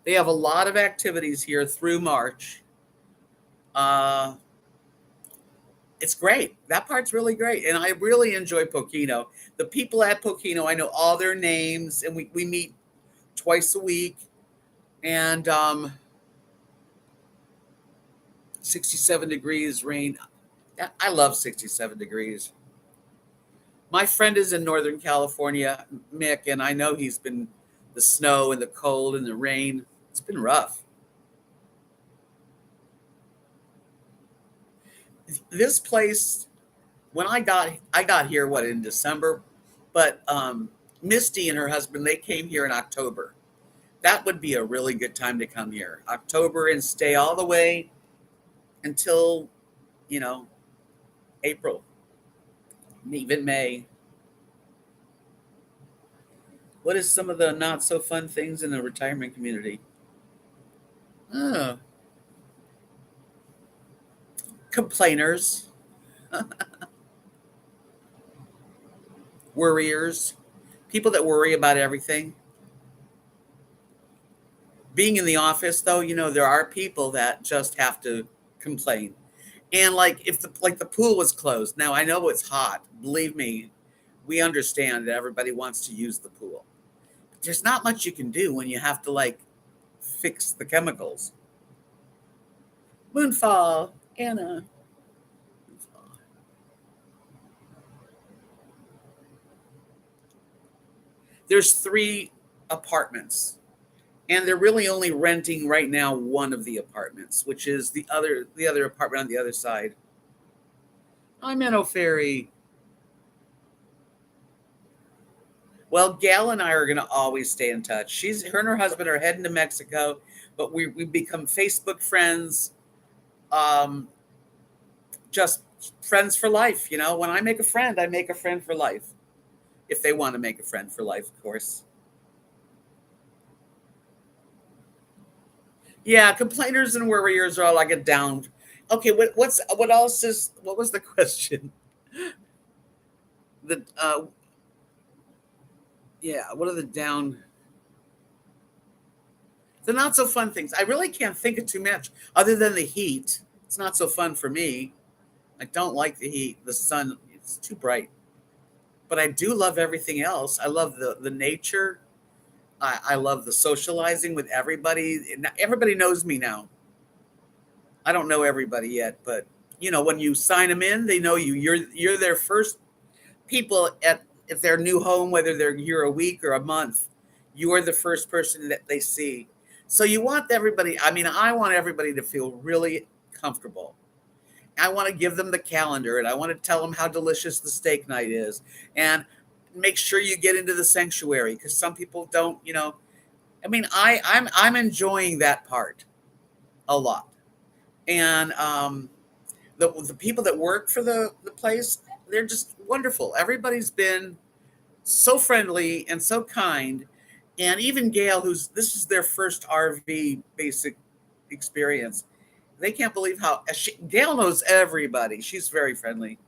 They have a lot of activities here through March. Uh, it's great. That part's really great. And I really enjoy Pokino. The people at Pokino, I know all their names, and we meet twice a week. And 67 degrees, rain. I love 67 degrees. My friend is in Northern California, Mick, and I know he's been the snow and the cold and the rain. It's been rough. This place, when I got here, what, in December, but Misty and her husband, they came here in October. That would be a really good time to come here, October, and stay all the way until you know April, even May. What is some of the not so fun things in the retirement community? Oh, complainers, worriers, people that worry about everything. Being in the office, though, there are people that just have to complain. And like if the pool was closed, now I know it's hot. Believe me, we understand that everybody wants to use the pool. But there's not much you can do when you have to like fix the chemicals. Moonfall, Anna. There's 3 apartments, and they're really only renting right now one of the apartments, which is the other apartment on the other side. I'm in O'Ferry. Well, Gal and I are going to always stay in touch. Her and her husband are heading to Mexico, but we become Facebook friends, um, just friends for life. When I make a friend, I make a friend for life. If they want to make a friend for life, of course. Yeah, complainers and worriers are all like a down. Okay, what was the question? The Yeah, what are the not so fun things? I really can't think of too much other than the heat. It's not so fun for me. I don't like the heat. The sun, it's too bright. But I do love everything else. I love the nature. I love the socializing with everybody. Everybody knows me now. I don't know everybody yet, but when you sign them in, they know you. You're their first people at their new home, whether they're here a week or a month. You are the first person that they see. So you want everybody. I mean, I want everybody to feel really comfortable. I want to give them the calendar, and I want to tell them how delicious the steak night is, and make sure you get into the sanctuary because some people don't. I mean, I'm enjoying that part a lot, and the people that work for the place, they're just wonderful. Everybody's been so friendly and so kind, and even Gail, who's this is their first RV basic experience. They can't believe how Gail knows everybody. She's very friendly.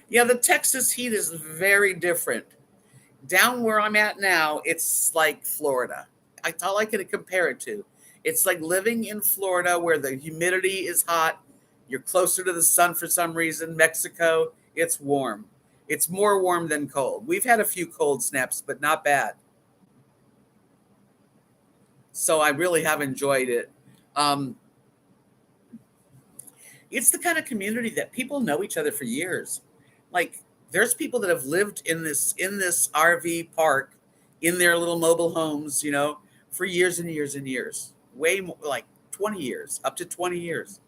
Yeah, the Texas heat is very different. Down where I'm at now, it's like Florida. That's all I can compare it to. It's like living in Florida where the humidity is hot. You're closer to the sun for some reason. Mexico, it's warm. It's more warm than cold. We've had a few cold snaps, but not bad. So I really have enjoyed it. Um, it's the kind of community that people know each other for years. Like there's people that have lived in this RV park in their little mobile homes, for years and years and years. Way more like 20 years, up to 20 years.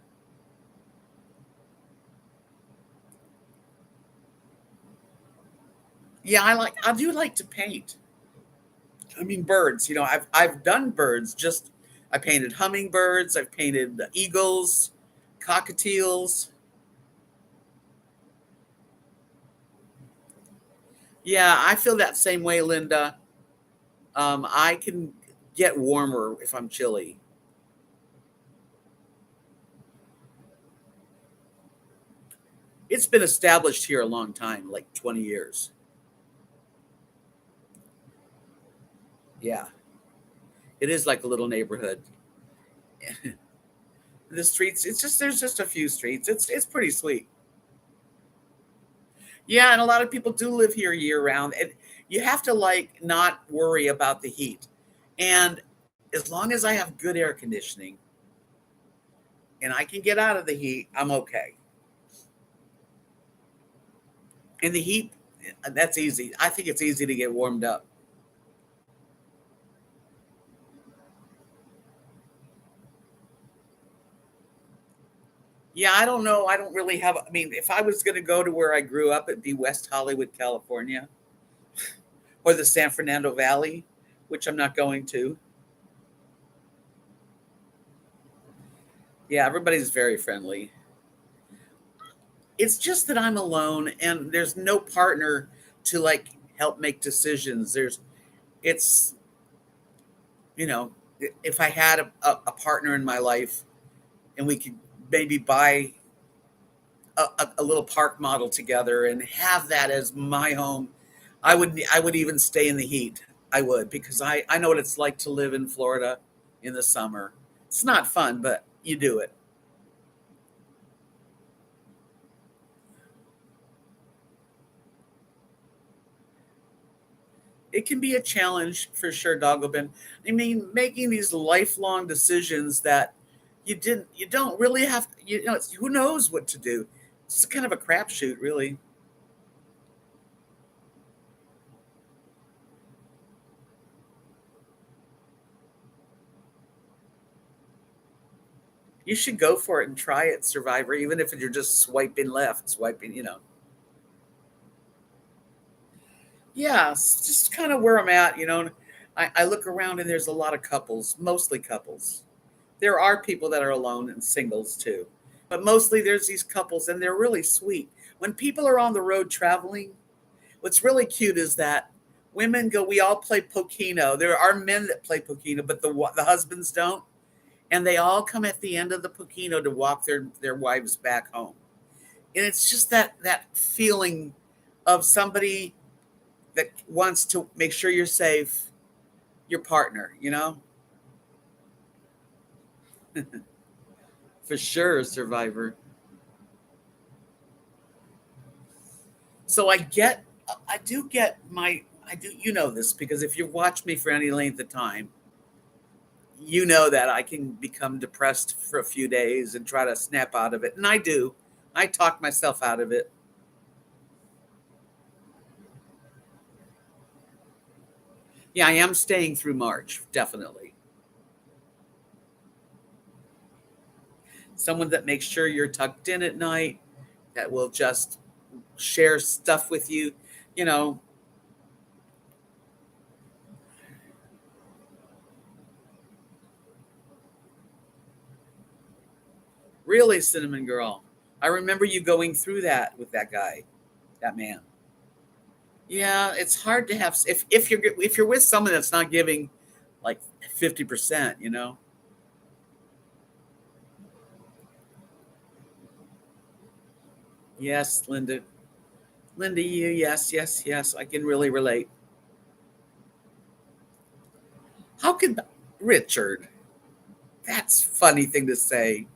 Yeah, I do like to paint. I mean birds, I've done birds. Just I painted hummingbirds, I've painted eagles, cockatiels. Yeah, I feel that same way, Linda. I can get warmer if I'm chilly. It's been established here a long time, like 20 years. Yeah, it is like a little neighborhood. The streets, there's just a few streets. It's pretty sweet. Yeah, and a lot of people do live here year round, and you have to like not worry about the heat. And as long as I have good air conditioning and I can get out of the heat, I'm okay. In the heat, that's easy. I think it's easy to get warmed up. Yeah, I don't know. I don't really have. I mean, if I was going to go to where I grew up, it'd be West Hollywood, California, or the San Fernando Valley, which I'm not going to. Yeah, everybody's very friendly. It's just that I'm alone and there's no partner to like help make decisions. It's, you know, if I had a partner in my life and we could maybe buy a little park model together and have that as my home, I would even stay in the heat. I would because I know what it's like to live in Florida in the summer. It's not fun, but you do it. It can be a challenge for sure, Dagobin. I mean, making these lifelong decisions that you don't really have, who knows what to do. It's kind of a crapshoot, really. You should go for it and try it, Survivor, even if you're just swiping left, swiping. Yeah, it's just kind of where I'm at. I look around and there's a lot of couples, mostly couples. There are people that are alone and singles too, but mostly there's these couples and they're really sweet. When people are on the road traveling, what's really cute is that women go, we all play Pokino. There are men that play Pokino, but the husbands don't. And they all come at the end of the Pokino to walk their wives back home. And it's just that feeling of somebody that wants to make sure you're safe, your partner. For sure, Survivor. So I do get I do, you know this, because if you've watched me for any length of time, you know that I can become depressed for a few days and try to snap out of it. And I do. I talk myself out of it. Yeah, I am staying through March, definitely. Someone that makes sure you're tucked in at night, that will just share stuff with you, you know. Really, Cinnamon Girl. I remember you going through that with that guy, that man. Yeah, it's hard to have if you're with someone that's not giving like 50%, you know. Yes, Linda. Linda, you, yes, yes, yes. I can really relate. How can Richard? That's a funny thing to say.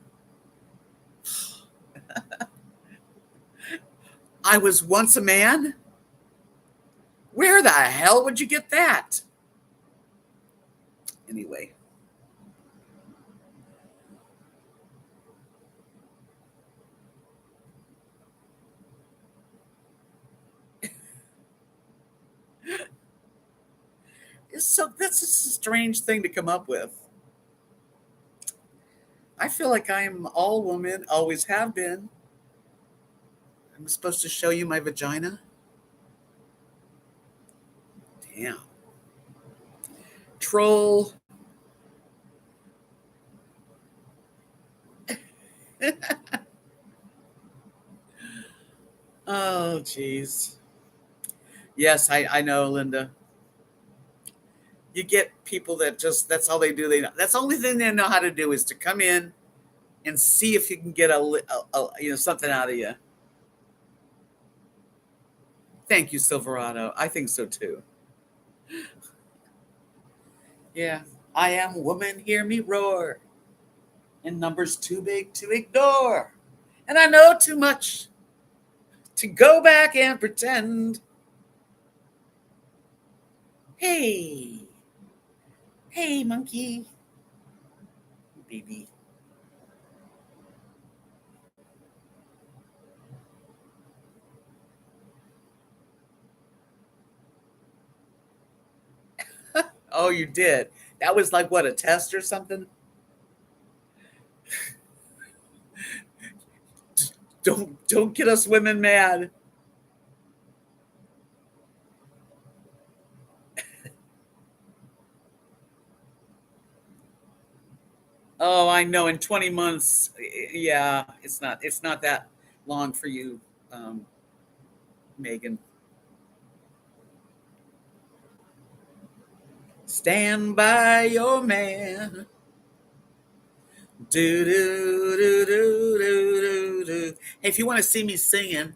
I was once a man? Where the hell would you get that? Anyway, that's a strange thing to come up with. I feel like I am all woman, always have been. I'm supposed to show you my vagina? Damn. Troll. Oh, jeez. Yes, I know, Linda. You get people that just, that's all they do. That's the only thing they know how to do is to come in and see if you can get something out of you. Thank you, Silverado. I think so too. Yeah. I am woman, hear me roar. And numbers too big to ignore. And I know too much to go back and pretend. Hey, hey, monkey, baby. Oh, you did. That was like what, a test or something? Don't get us women mad. Oh, I know. In 20 months, yeah, it's not that long for you, um, Megan. Stand by your man. Do do do do do do do. Hey, if you want to see me singing,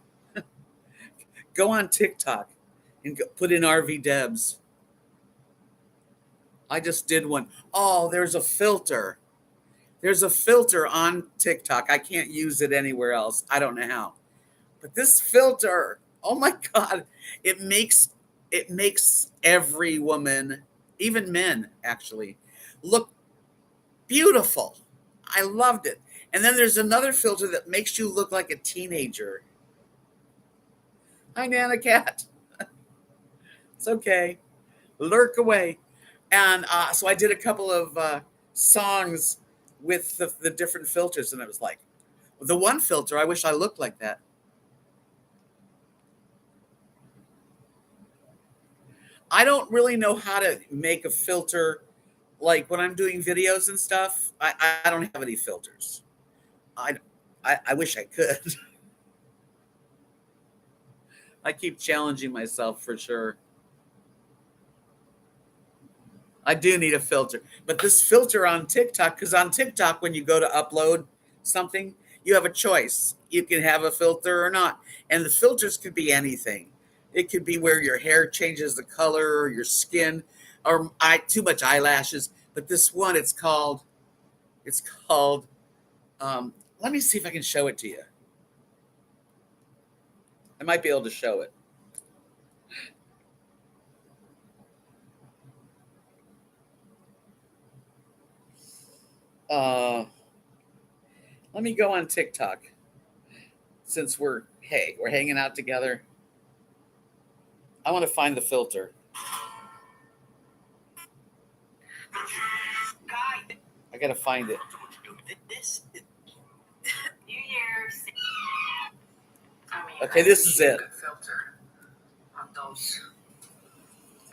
go on TikTok and put in RVDebs. I just did one. Oh, there's a filter. There's a filter on TikTok. I can't use it anywhere else. I don't know how. But this filter, oh my God, it makes it makes every woman, even men actually, look beautiful. I loved it. And then there's another filter that makes you look like a teenager. Hi, Nana Cat. It's okay. Lurk away. And so I did a couple of songs with the different filters, and I was like, the one filter, I wish I looked like that. I don't really know how to make a filter. Like when I'm doing videos and stuff, I don't have any filters. I, I wish I could. I keep challenging myself for sure. I do need a filter. But this filter on TikTok, because on TikTok, when you go to upload something, you have a choice. You can have a filter or not. And the filters could be anything. It could be where your hair changes the color, or your skin, or too much eyelashes. But this one, it's called, let me see if I can show it to you. I might be able to show it. Uh, let me go on TikTok since we're hanging out together. I want to find the filter. I gotta find it. This New Year's. Okay, this is it. Good filter on those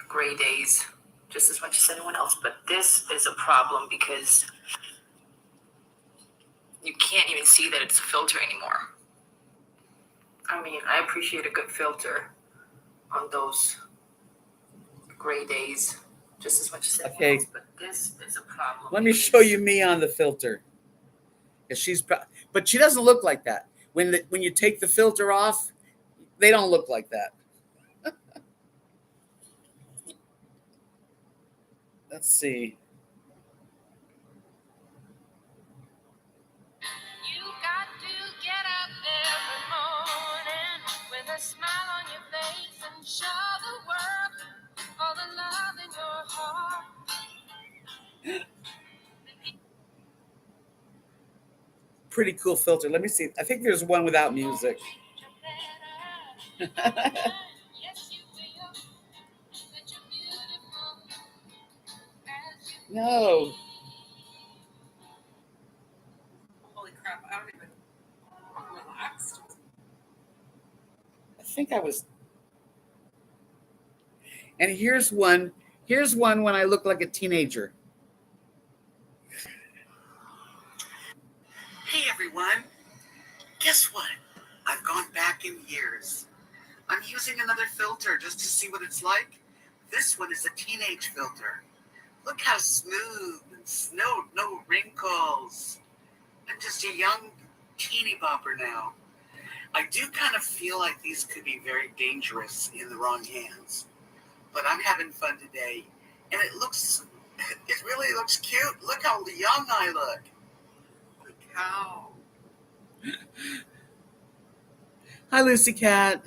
gray days, just as much as anyone else. But this is a problem because you can't even see that it's a filter anymore. I appreciate a good filter on those gray days just as much as anyone else. But this is a problem. Let me show you me on the filter. But she doesn't look like that. When you take the filter off, they don't look like that. Let's see. You got to get up every morning with a smile on your face and show the world all the love in your heart. Pretty cool filter. Let me see. I think there's one without music. No. Holy crap, I don't even relaxed. I think I was. And here's one. Here's one when I look like a teenager. Hey everyone, guess what? I've gone back in years. I'm using another filter just to see what it's like. This one is a teenage filter. Look how smooth and no wrinkles. I'm just a young teeny bopper now. I do kind of feel like these could be very dangerous in the wrong hands. But I'm having fun today. And it really looks cute. Look how young I look. Look how. Hi, Lucy Cat.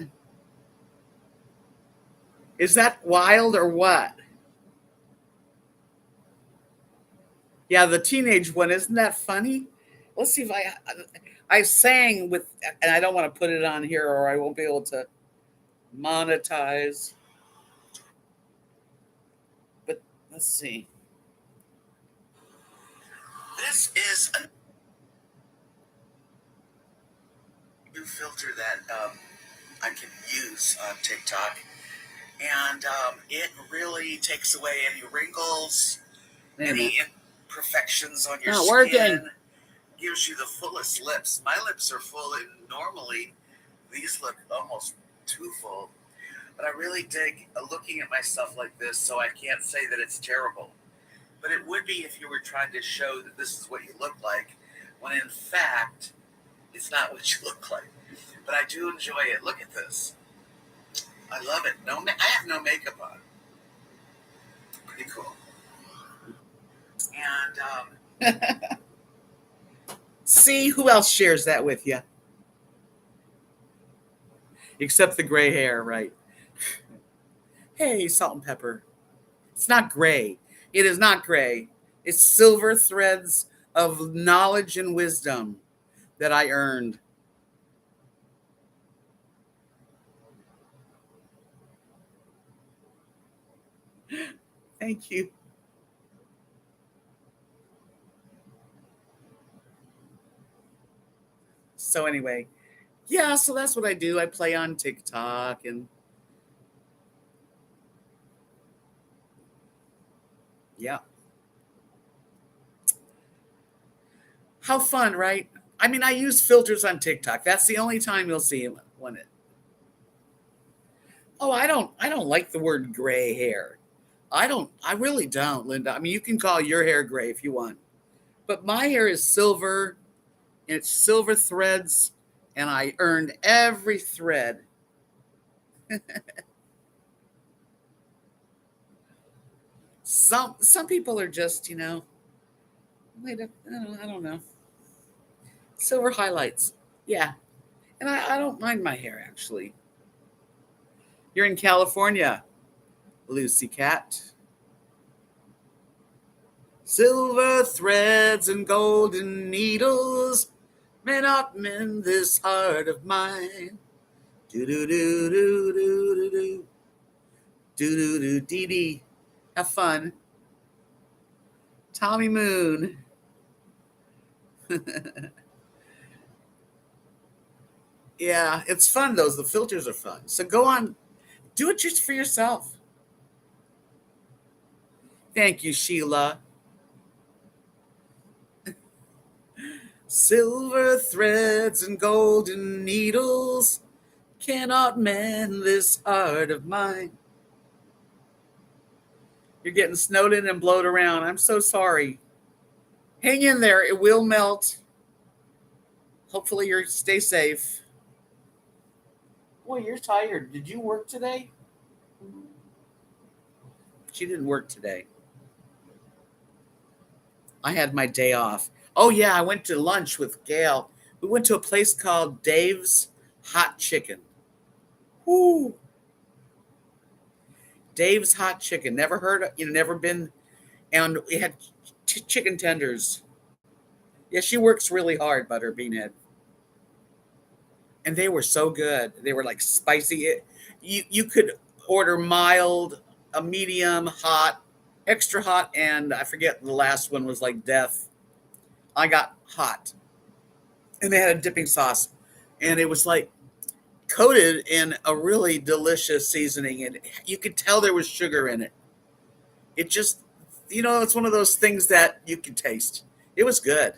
Is that wild or what? Yeah, the teenage one. Isn't that funny? Let's see if I sang with, and I don't want to put it on here or I won't be able to monetize. But let's see. This is a new filter that I can use on TikTok. And it really takes away any wrinkles, any imperfections on your Not skin. working. Gives you the fullest lips. My lips are full, and normally these look almost too full. But I really dig looking at myself like this, so I can't say that it's terrible. But it would be if you were trying to show that this is what you look like, when in fact, it's not what you look like. But I do enjoy it. Look at this. I love it. I have no makeup on. Pretty cool. And see who else shares that with you, except the gray hair, right? Hey, salt and pepper. It's not gray. It is not gray. It's silver threads of knowledge and wisdom that I earned. Thank you. So anyway, yeah, so that's what I do. I play on TikTok and yeah. How fun, right? I mean, I use filters on TikTok. That's the only time you'll see one. Oh, I don't like the word gray hair. I really don't, Linda. I mean, you can call your hair gray if you want. But my hair is silver, and it's silver threads, and I earned every thread. Some people are just, I don't know. Silver highlights. Yeah. And I don't mind my hair, actually. You're in California, Lucy Cat. Silver threads and golden needles may not mend this heart of mine. Do do do do do do do do do do dee dee. Have fun, Tommy Moon. Yeah, it's fun. The filters are fun. So go on, do it just for yourself. Thank you, Sheila. Silver threads and golden needles cannot mend this heart of mine. You're getting snowed in and blowed around. I'm so sorry. Hang in there. It will melt. Hopefully you stay safe. Boy, you're tired. Did you work today? She didn't work today. I had my day off. Oh, yeah, I went to lunch with Gail. We went to a place called Dave's Hot Chicken. Woo! Dave's Hot Chicken. Never heard of, never been. And we had chicken tenders. Yeah, she works really hard, Butter Beanhead. And they were so good. They were like spicy. You could order mild, a medium, hot, extra hot, and I forget the last one was like death. I got hot. And they had a dipping sauce. And it was like coated in a really delicious seasoning. And you could tell there was sugar in it. It just, it's one of those things that you can taste. It was good.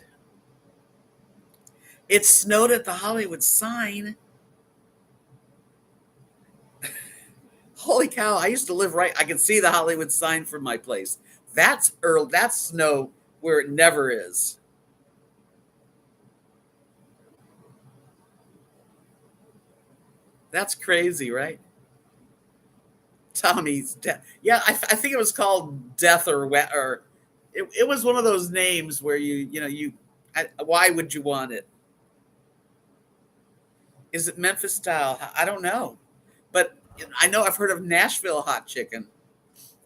It snowed at the Hollywood sign. Holy cow, I used to live right. I can see the Hollywood sign from my place. That's snow where it never is. That's crazy, right? Tommy's death. Yeah, I think it was called Death or Wet, or it was one of those names where why would you want it? Is it Memphis style? I don't know. But I know I've heard of Nashville hot chicken.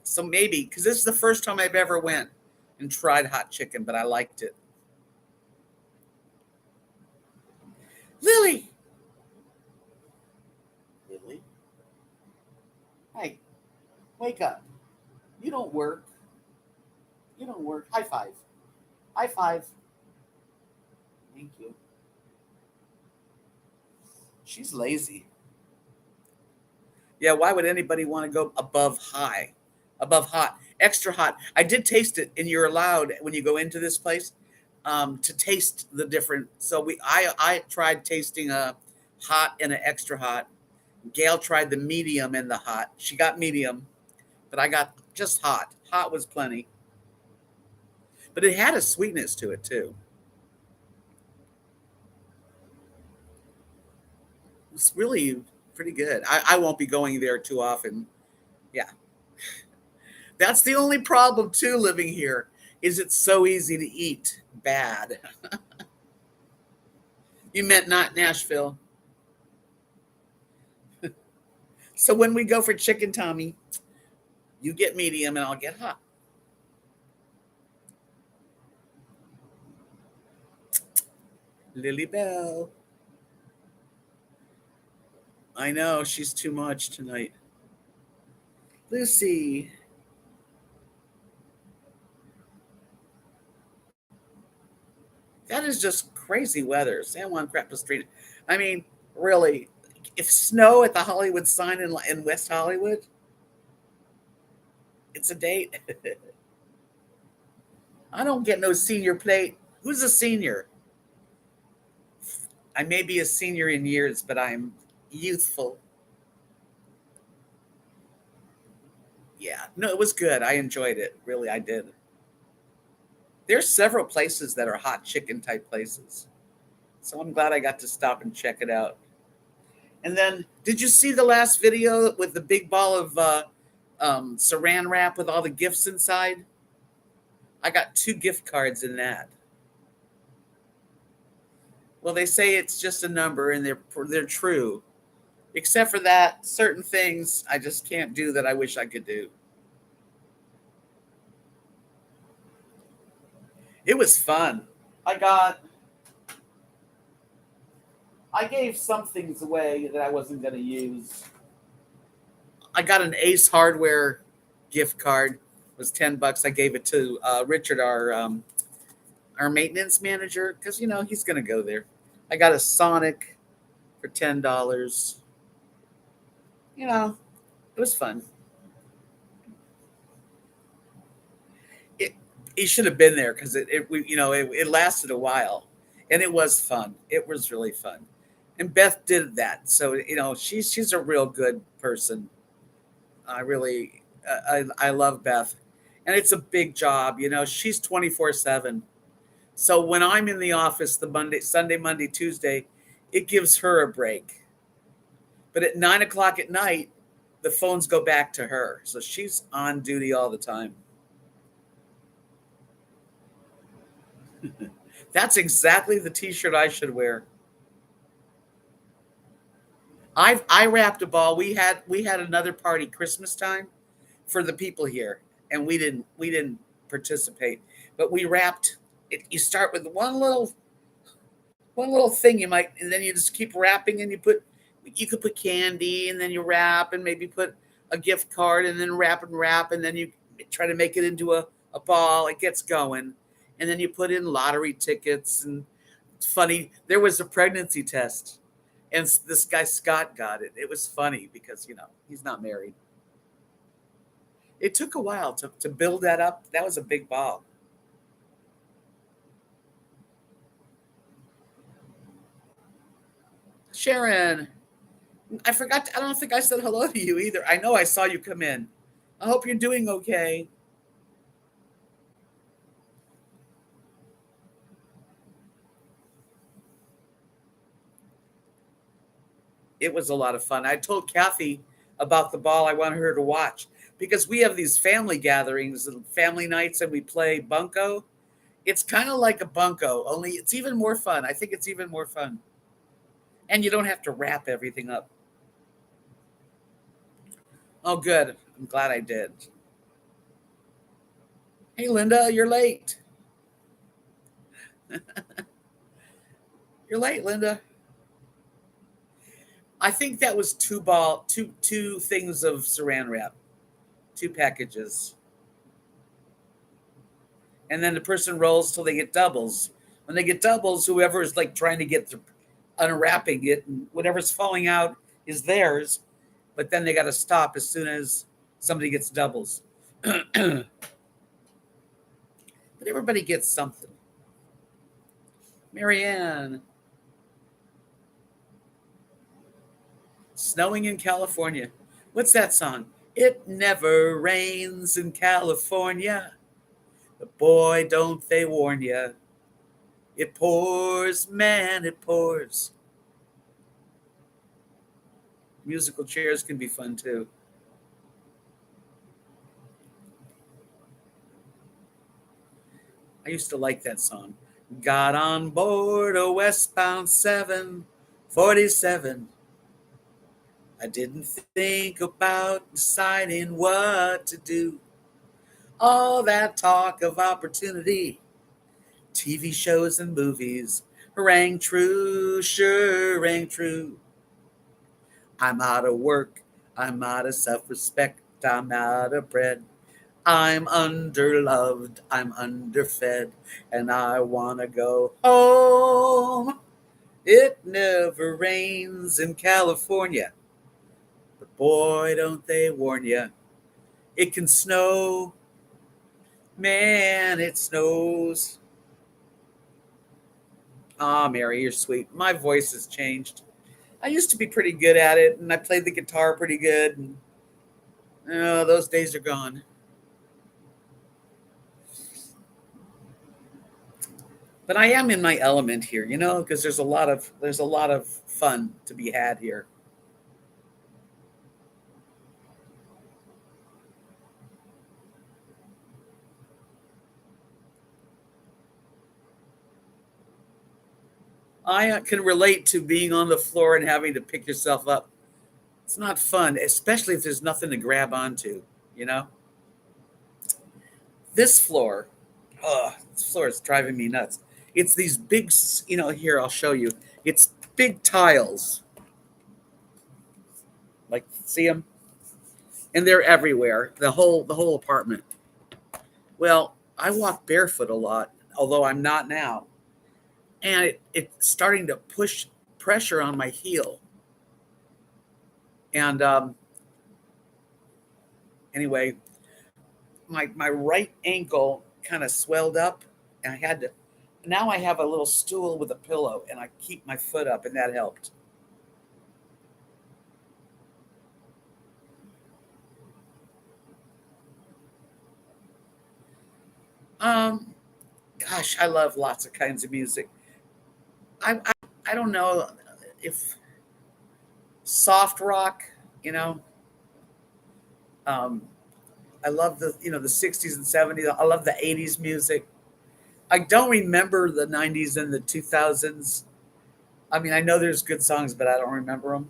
So maybe, because this is the first time I've ever went and tried hot chicken, but I liked it. Lily! Lily? Hey, wake up. You don't work. You don't work. High five. High five. Thank you. She's lazy. Yeah, why would anybody want to go above hot, extra hot? I did taste it, and you're allowed when you go into this place to taste the different. So I tried tasting a hot and an extra hot. Gail tried the medium and the hot. She got medium, but I got just hot. Hot was plenty, but it had a sweetness to it too. It's really pretty good. I won't be going there too often. Yeah. That's the only problem too living here is it's so easy to eat bad. You meant not Nashville. So when we go for chicken, Tommy, you get medium and I'll get hot. Lily Bell. I know she's too much tonight. Lucy. That is just crazy weather. San Juan Crapa Street. I mean, really, if snow at the Hollywood sign in West Hollywood, it's a date. I don't get no senior plate. Who's a senior? I may be a senior in years, but I'm youthful. Yeah, no, it was good. I enjoyed it. Really, I did. There's several places that are hot chicken type places. So I'm glad I got to stop and check it out. And then, did you see the last video with the big ball of saran wrap with all the gifts inside? I got 2 gift cards in that. Well, they say it's just a number, and they're true. Except for that, certain things I just can't do that I wish I could do. It was fun. I gave some things away that I wasn't going to use. I got an Ace Hardware gift card. It was $10. I gave it to Richard, our maintenance manager, because he's going to go there. I got a Sonic for $10. It was fun. It He should have been there because it lasted a while, and it was fun. It was really fun, and Beth did that. So she's a real good person. I really I love Beth, and it's a big job. She's 24/7. So when I'm in the office the Sunday, Monday, Tuesday, it gives her a break. But at 9 o'clock at night, the phones go back to her. So she's on duty all the time. That's exactly the T-shirt I should wear. I wrapped a ball. We had another party Christmas time for the people here, and we didn't participate. But we wrapped it. You start with one little thing and then you just keep wrapping, and you could put candy, and then you wrap, and maybe put a gift card, and then wrap, and then you try to make it into a ball. It gets going, and then you put in lottery tickets. And it's funny, there was a pregnancy test, and this guy Scott got it. It was funny because he's not married. It took a while to build that up. That was a big ball. Sharon, I forgot. I don't think I said hello to you either. I know I saw you come in. I hope you're doing okay. It was a lot of fun. I told Kathy about the ball I wanted her to watch because we have these family gatherings and family nights, and we play bunco. It's kind of like a bunco, only it's even more fun. I think it's even more fun. And you don't have to wrap everything up. Oh, good. I'm glad I did. Hey, Linda, you're late. You're late, Linda. I think that was two things of saran wrap, two packages. And then the person rolls till they get doubles. When they get doubles, whoever is like trying to get unwrapping it, and whatever's falling out is theirs, but then they got to stop as soon as somebody gets doubles. But everybody gets something. Marianne. Snowing in California. What's that song? It never rains in California. But boy, don't they warn you. It pours, man, it pours. Musical chairs can be fun too. I used to like that song. Got on board a westbound 747. I didn't think about deciding what to do. All that talk of opportunity, TV shows and movies, rang true, sure rang true. I'm out of work, I'm out of self-respect, I'm out of bread. I'm underloved, I'm underfed, and I want to go home. It never rains in California, but boy, don't they warn you. It can snow, man, it snows. Ah, Mary, you're sweet. My voice has changed. I used to be pretty good at it, and I played the guitar pretty good, and those days are gone. But I am in my element here, because there's a lot of fun to be had here. I can relate to being on the floor and having to pick yourself up. It's not fun, especially if there's nothing to grab onto, you know? This floor, This floor is driving me nuts. It's these big, here, I'll show you. It's big tiles. Like, see them? And they're everywhere. The whole apartment. Well, I walk barefoot a lot, although I'm not now. And it's starting to push pressure on my heel. And anyway, my right ankle kind of swelled up, and now I have a little stool with a pillow, and I keep my foot up, and that helped. Um, Gosh, I love lots of kinds of music. I don't know if soft rock, you know, um, I love the 60s and 70s. I love the 80s music. I don't remember the 90s and the 2000s. I mean, I know there's good songs, but I don't remember them.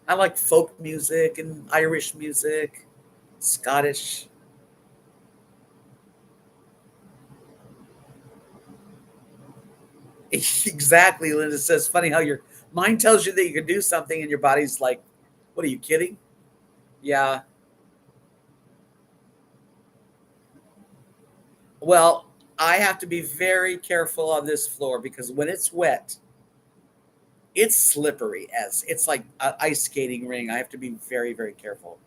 I like folk music and Irish music, Scottish. Exactly, Linda says. Funny how your mind tells you that you can do something, and your body's like, "What are you kidding?" Yeah. Well, I have to be very careful on this floor because when it's wet, it's slippery as it's like an ice skating ring. I have to be very, very careful.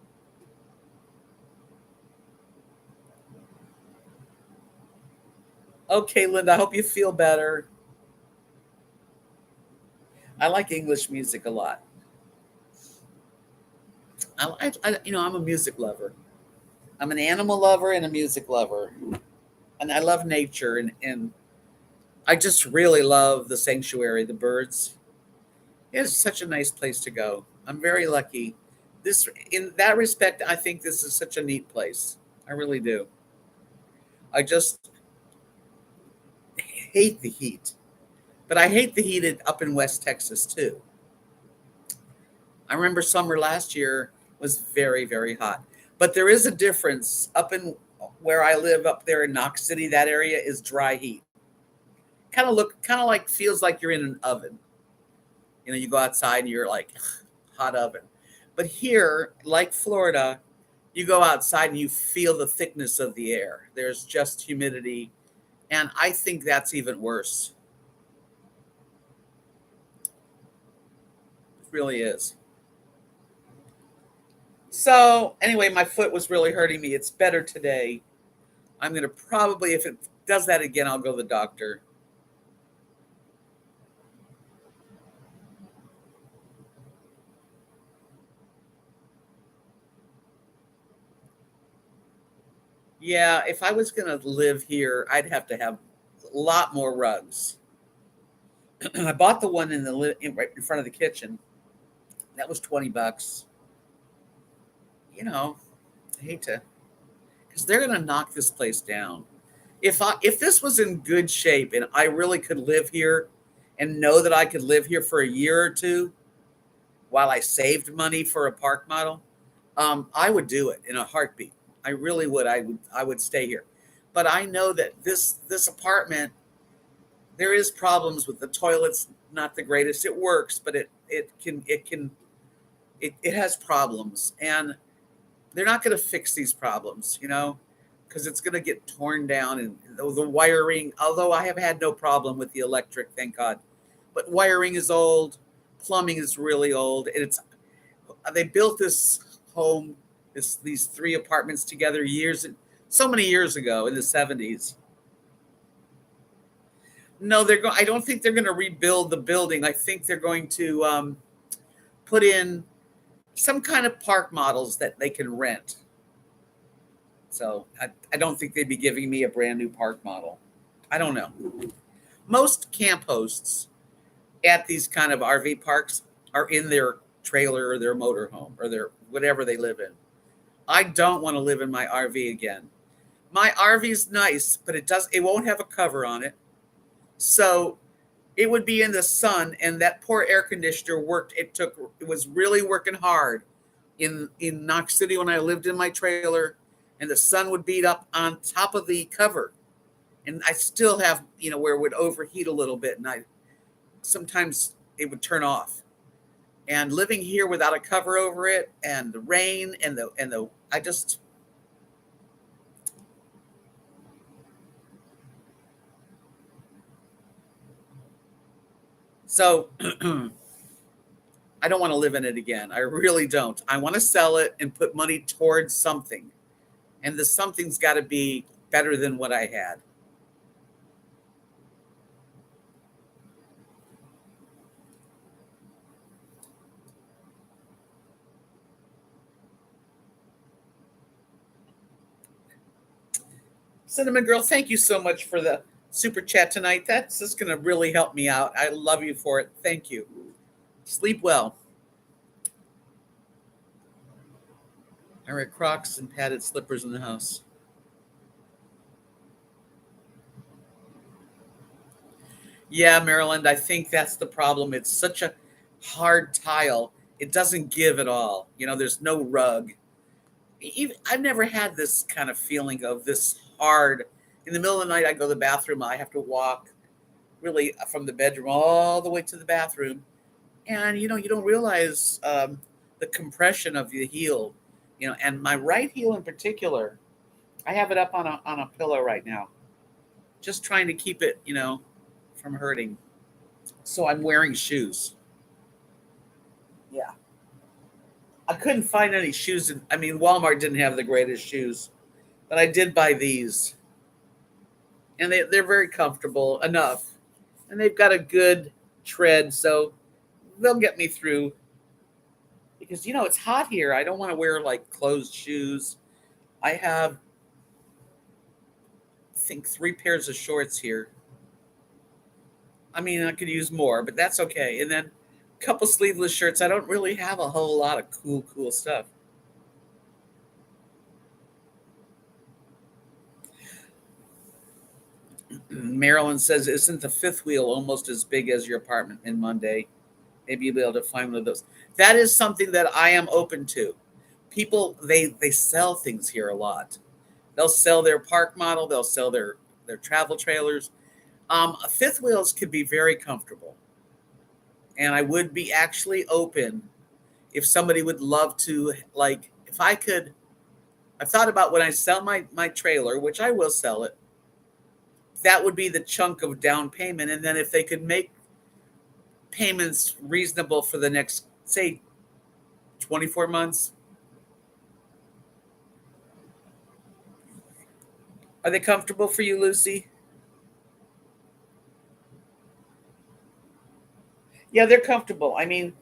Okay, Linda, I hope you feel better. I like English music a lot. I'm a music lover. I'm an animal lover and a music lover, and I love nature, and I just really love the sanctuary, the birds. It's such a nice place to go. I'm very lucky. In that respect, I think this is such a neat place. I really do. I just hate the heat, but I hate the heat up in West Texas too. I remember summer last year was very, very hot. But there is a difference up in where I live up there in Knox City. That area is dry heat. Kind of like feels like you're in an oven. You go outside and you're like hot oven. But here, like Florida, you go outside and you feel the thickness of the air. There's just humidity. And I think that's even worse. It really is. So anyway, my foot was really hurting me. It's better today. I'm going to probably, if it does that again, I'll go to the doctor. Yeah, if I was going to live here, I'd have to have a lot more rugs. I bought the one right in front of the kitchen. That was $20. I hate to, because they're going to knock this place down. If this was in good shape and I really could live here and know that I could live here for a year or two while I saved money for a park model, I would do it in a heartbeat. I really would. I would stay here. But I know that this apartment, there is problems with the toilets. Not the greatest. It works, but it has problems, and they're not going to fix these problems, because it's going to get torn down, and the wiring. Although I have had no problem with the electric, thank God, but wiring is old, plumbing is really old, and they built this home, these three apartments together so many years ago in the 70s. No, I don't think they're going to rebuild the building. I think they're going to put in some kind of park models that they can rent. So I don't think they'd be giving me a brand new park model. I don't know. Most camp hosts at these kind of RV parks are in their trailer or their motorhome or their whatever they live in. I don't want to live in my RV again. My RV is nice, but it won't have a cover on it. So it would be in the sun, and that poor air conditioner worked. It was really working hard in Knox City when I lived in my trailer, and the sun would beat up on top of the cover. And I still have, where it would overheat a little bit, and I sometimes it would turn off. And living here without a cover over it, and the rain, and the I just so I don't want to live in it again. I really don't. I want to sell it and put money towards something, and the something's got to be better than what I had. Cinnamon Girl, thank you so much for the super chat tonight. That's just going to really help me out. I love you for it. Thank you. Sleep well. I wear Crocs and padded slippers in the house. Yeah, Maryland, I think that's the problem. It's such a hard tile. It doesn't give at all. There's no rug. I've never had this kind of feeling of this hard. In the middle of the night, I go to the bathroom. I have to walk really from the bedroom all the way to the bathroom. And, you don't realize the compression of the heel, and my right heel in particular, I have it up on a pillow right now, just trying to keep it, from hurting. So I'm wearing shoes. Yeah. I couldn't find any shoes. Walmart didn't have the greatest shoes, but I did buy these. And they're very comfortable enough. And they've got a good tread, so they'll get me through. Because, it's hot here. I don't want to wear, closed shoes. I have, I think, 3 pairs of shorts here. I could use more, but that's okay. And then a couple sleeveless shirts. I don't really have a whole lot of cool stuff. Marilyn says, isn't the fifth wheel almost as big as your apartment in Munday? Maybe you'll be able to find one of those. That is something that I am open to. People, they sell things here a lot. They'll sell their park model. They'll sell their travel trailers. Fifth wheels could be very comfortable. And I would be actually open if somebody would love to, if I could. I've thought about when I sell my trailer, which I will sell it, that would be the chunk of down payment. And then if they could make payments reasonable for the next, say, 24 months. Are they comfortable for you, Lucy? Yeah, they're comfortable. I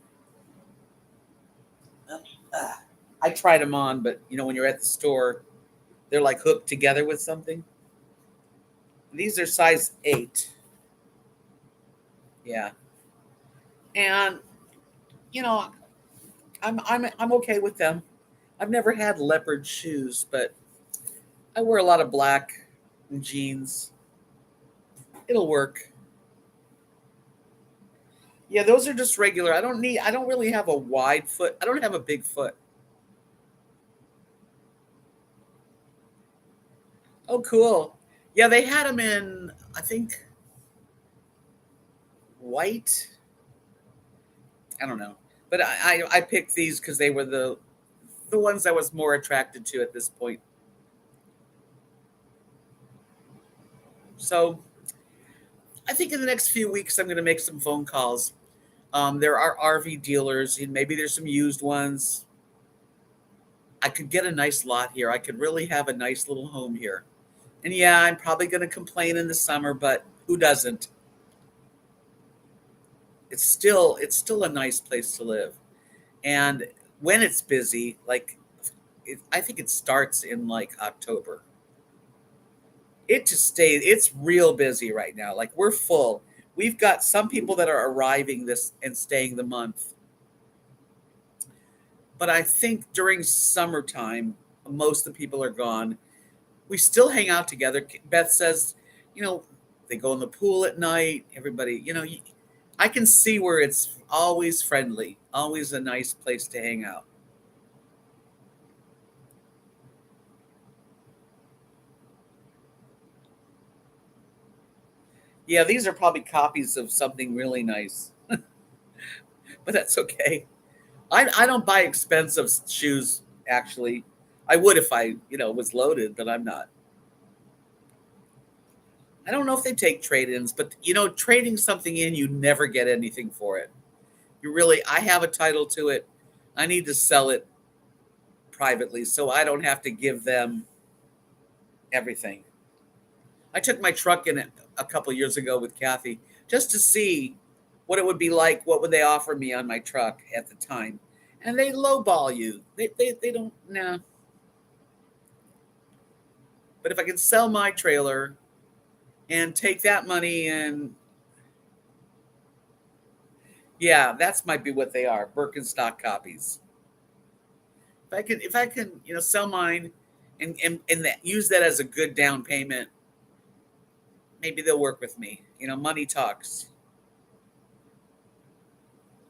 tried them on, but when you're at the store, they're hooked together with something. These are size 8. Yeah. And I'm okay with them. I've never had leopard shoes, but I wear a lot of black and jeans. It'll work. Yeah, those are just regular. I don't really have a wide foot. I don't have a big foot. Oh, cool. Yeah, they had them in, I think, white. I don't know. But I picked these because they were the ones I was more attracted to at this point. So I think in the next few weeks, I'm going to make some phone calls. There are RV dealers, and maybe there's some used ones. I could get a nice lot here. I could really have a nice little home here. And yeah, I'm probably going to complain in the summer, but who doesn't? It's still a nice place to live. And when it's busy, I think it starts in October. It just stays. It's real busy right now. We're full. We've got some people that are arriving this and staying the month. But I think during summertime, most of the people are gone. We still hang out together. Beth says, they go in the pool at night. Everybody, I can see where it's always friendly, always a nice place to hang out. Yeah, these are probably copies of something really nice, but that's okay. I don't buy expensive shoes, actually. I would if I, was loaded, but I'm not. I don't know if they take trade-ins, but trading something in, you never get anything for it. I have a title to it. I need to sell it privately so I don't have to give them everything. I took my truck in a couple years ago with Kathy just to see what it would be like. What would they offer me on my truck at the time? And they lowball you. They don't, nah. But if I can sell my trailer and take that money and, yeah, that's might be what they are, Birkenstock copies. If I can, sell mine and use that as a good down payment, maybe they'll work with me. Money talks.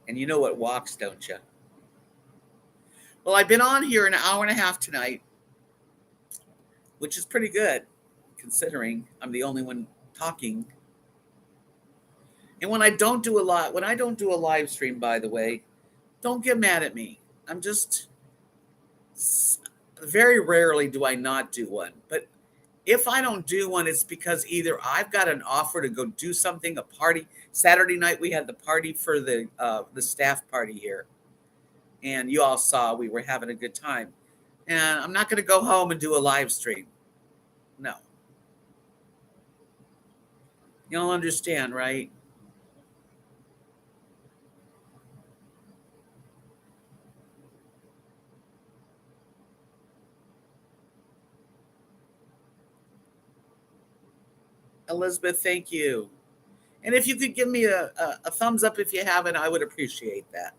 And you know what walks, don't you? Well, I've been on here an hour and a half tonight, which is pretty good considering I'm the only one talking. And when I don't do a live stream, by the way, don't get mad at me. I'm just very rarely do I not do one. But if I don't do one, it's because either I've got an offer to go do something, a party. Saturday night we had the party for the staff party here, and you all saw we were having a good time. And I'm not going to go home and do a live stream. No, y'all understand, right? Elizabeth, thank you. And if you could give me a thumbs up if you haven't, I would appreciate that.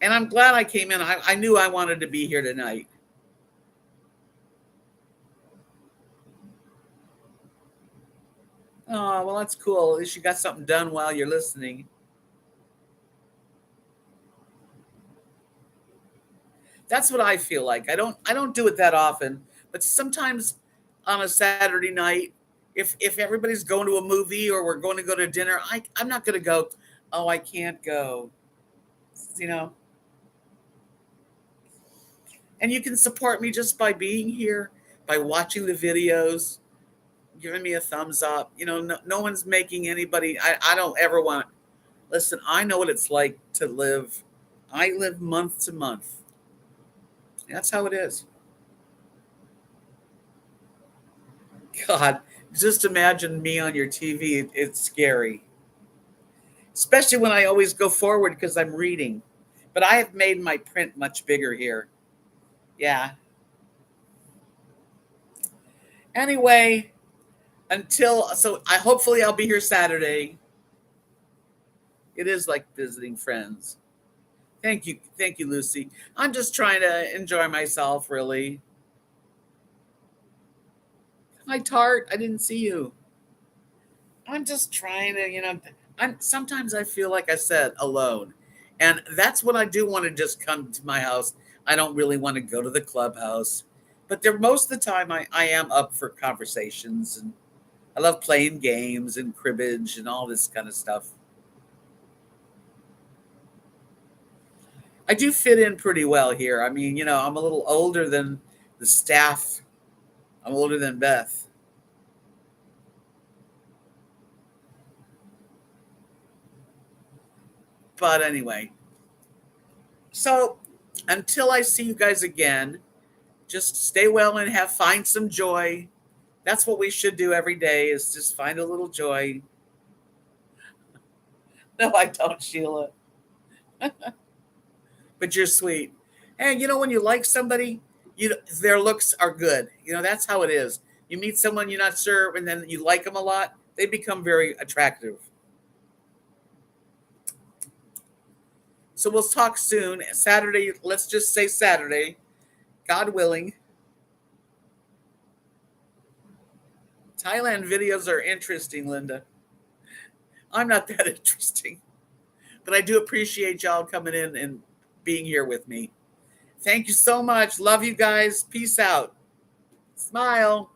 And I'm glad I came in. I knew I wanted to be here tonight. Oh, well, that's cool. At least you got something done while you're listening. That's what I feel like. I don't do it that often, but sometimes on a Saturday night, if everybody's going to a movie or we're going to go to dinner, I'm not going to go, oh, I can't go. You know, and you can support me just by being here, by watching the videos, giving me a thumbs up. No one's making anybody. I don't ever want. Listen, I know what it's like to live. I live month to month. That's how it is. God, just imagine me on your TV. It's scary, especially when I always go forward because I'm reading. But I have made my print much bigger here. Yeah. Anyway, I hopefully I'll be here Saturday. It is like visiting friends. Thank you, Lucy. I'm just trying to enjoy myself, really. Hi, Tart. I didn't see you. I'm just trying to, sometimes I feel like I said alone. And that's when I do want to just come to my house. I don't really want to go to the clubhouse. But most of the time I am up for conversations, and I love playing games and cribbage and all this kind of stuff. I do fit in pretty well here. I mean, I'm a little older than the staff. I'm older than Beth. But anyway, so until I see you guys again, just stay well and find some joy. That's what we should do every day, is just find a little joy. No, I don't, Sheila. But you're sweet. And when you like somebody, their looks are good. That's how it is. You meet someone you're not sure, and then you like them a lot, they become very attractive. So we'll talk soon. Saturday, let's just say Saturday, God willing. Thailand videos are interesting, Linda. I'm not that interesting, but I do appreciate y'all coming in and being here with me. Thank you so much. Love you guys. Peace out. Smile.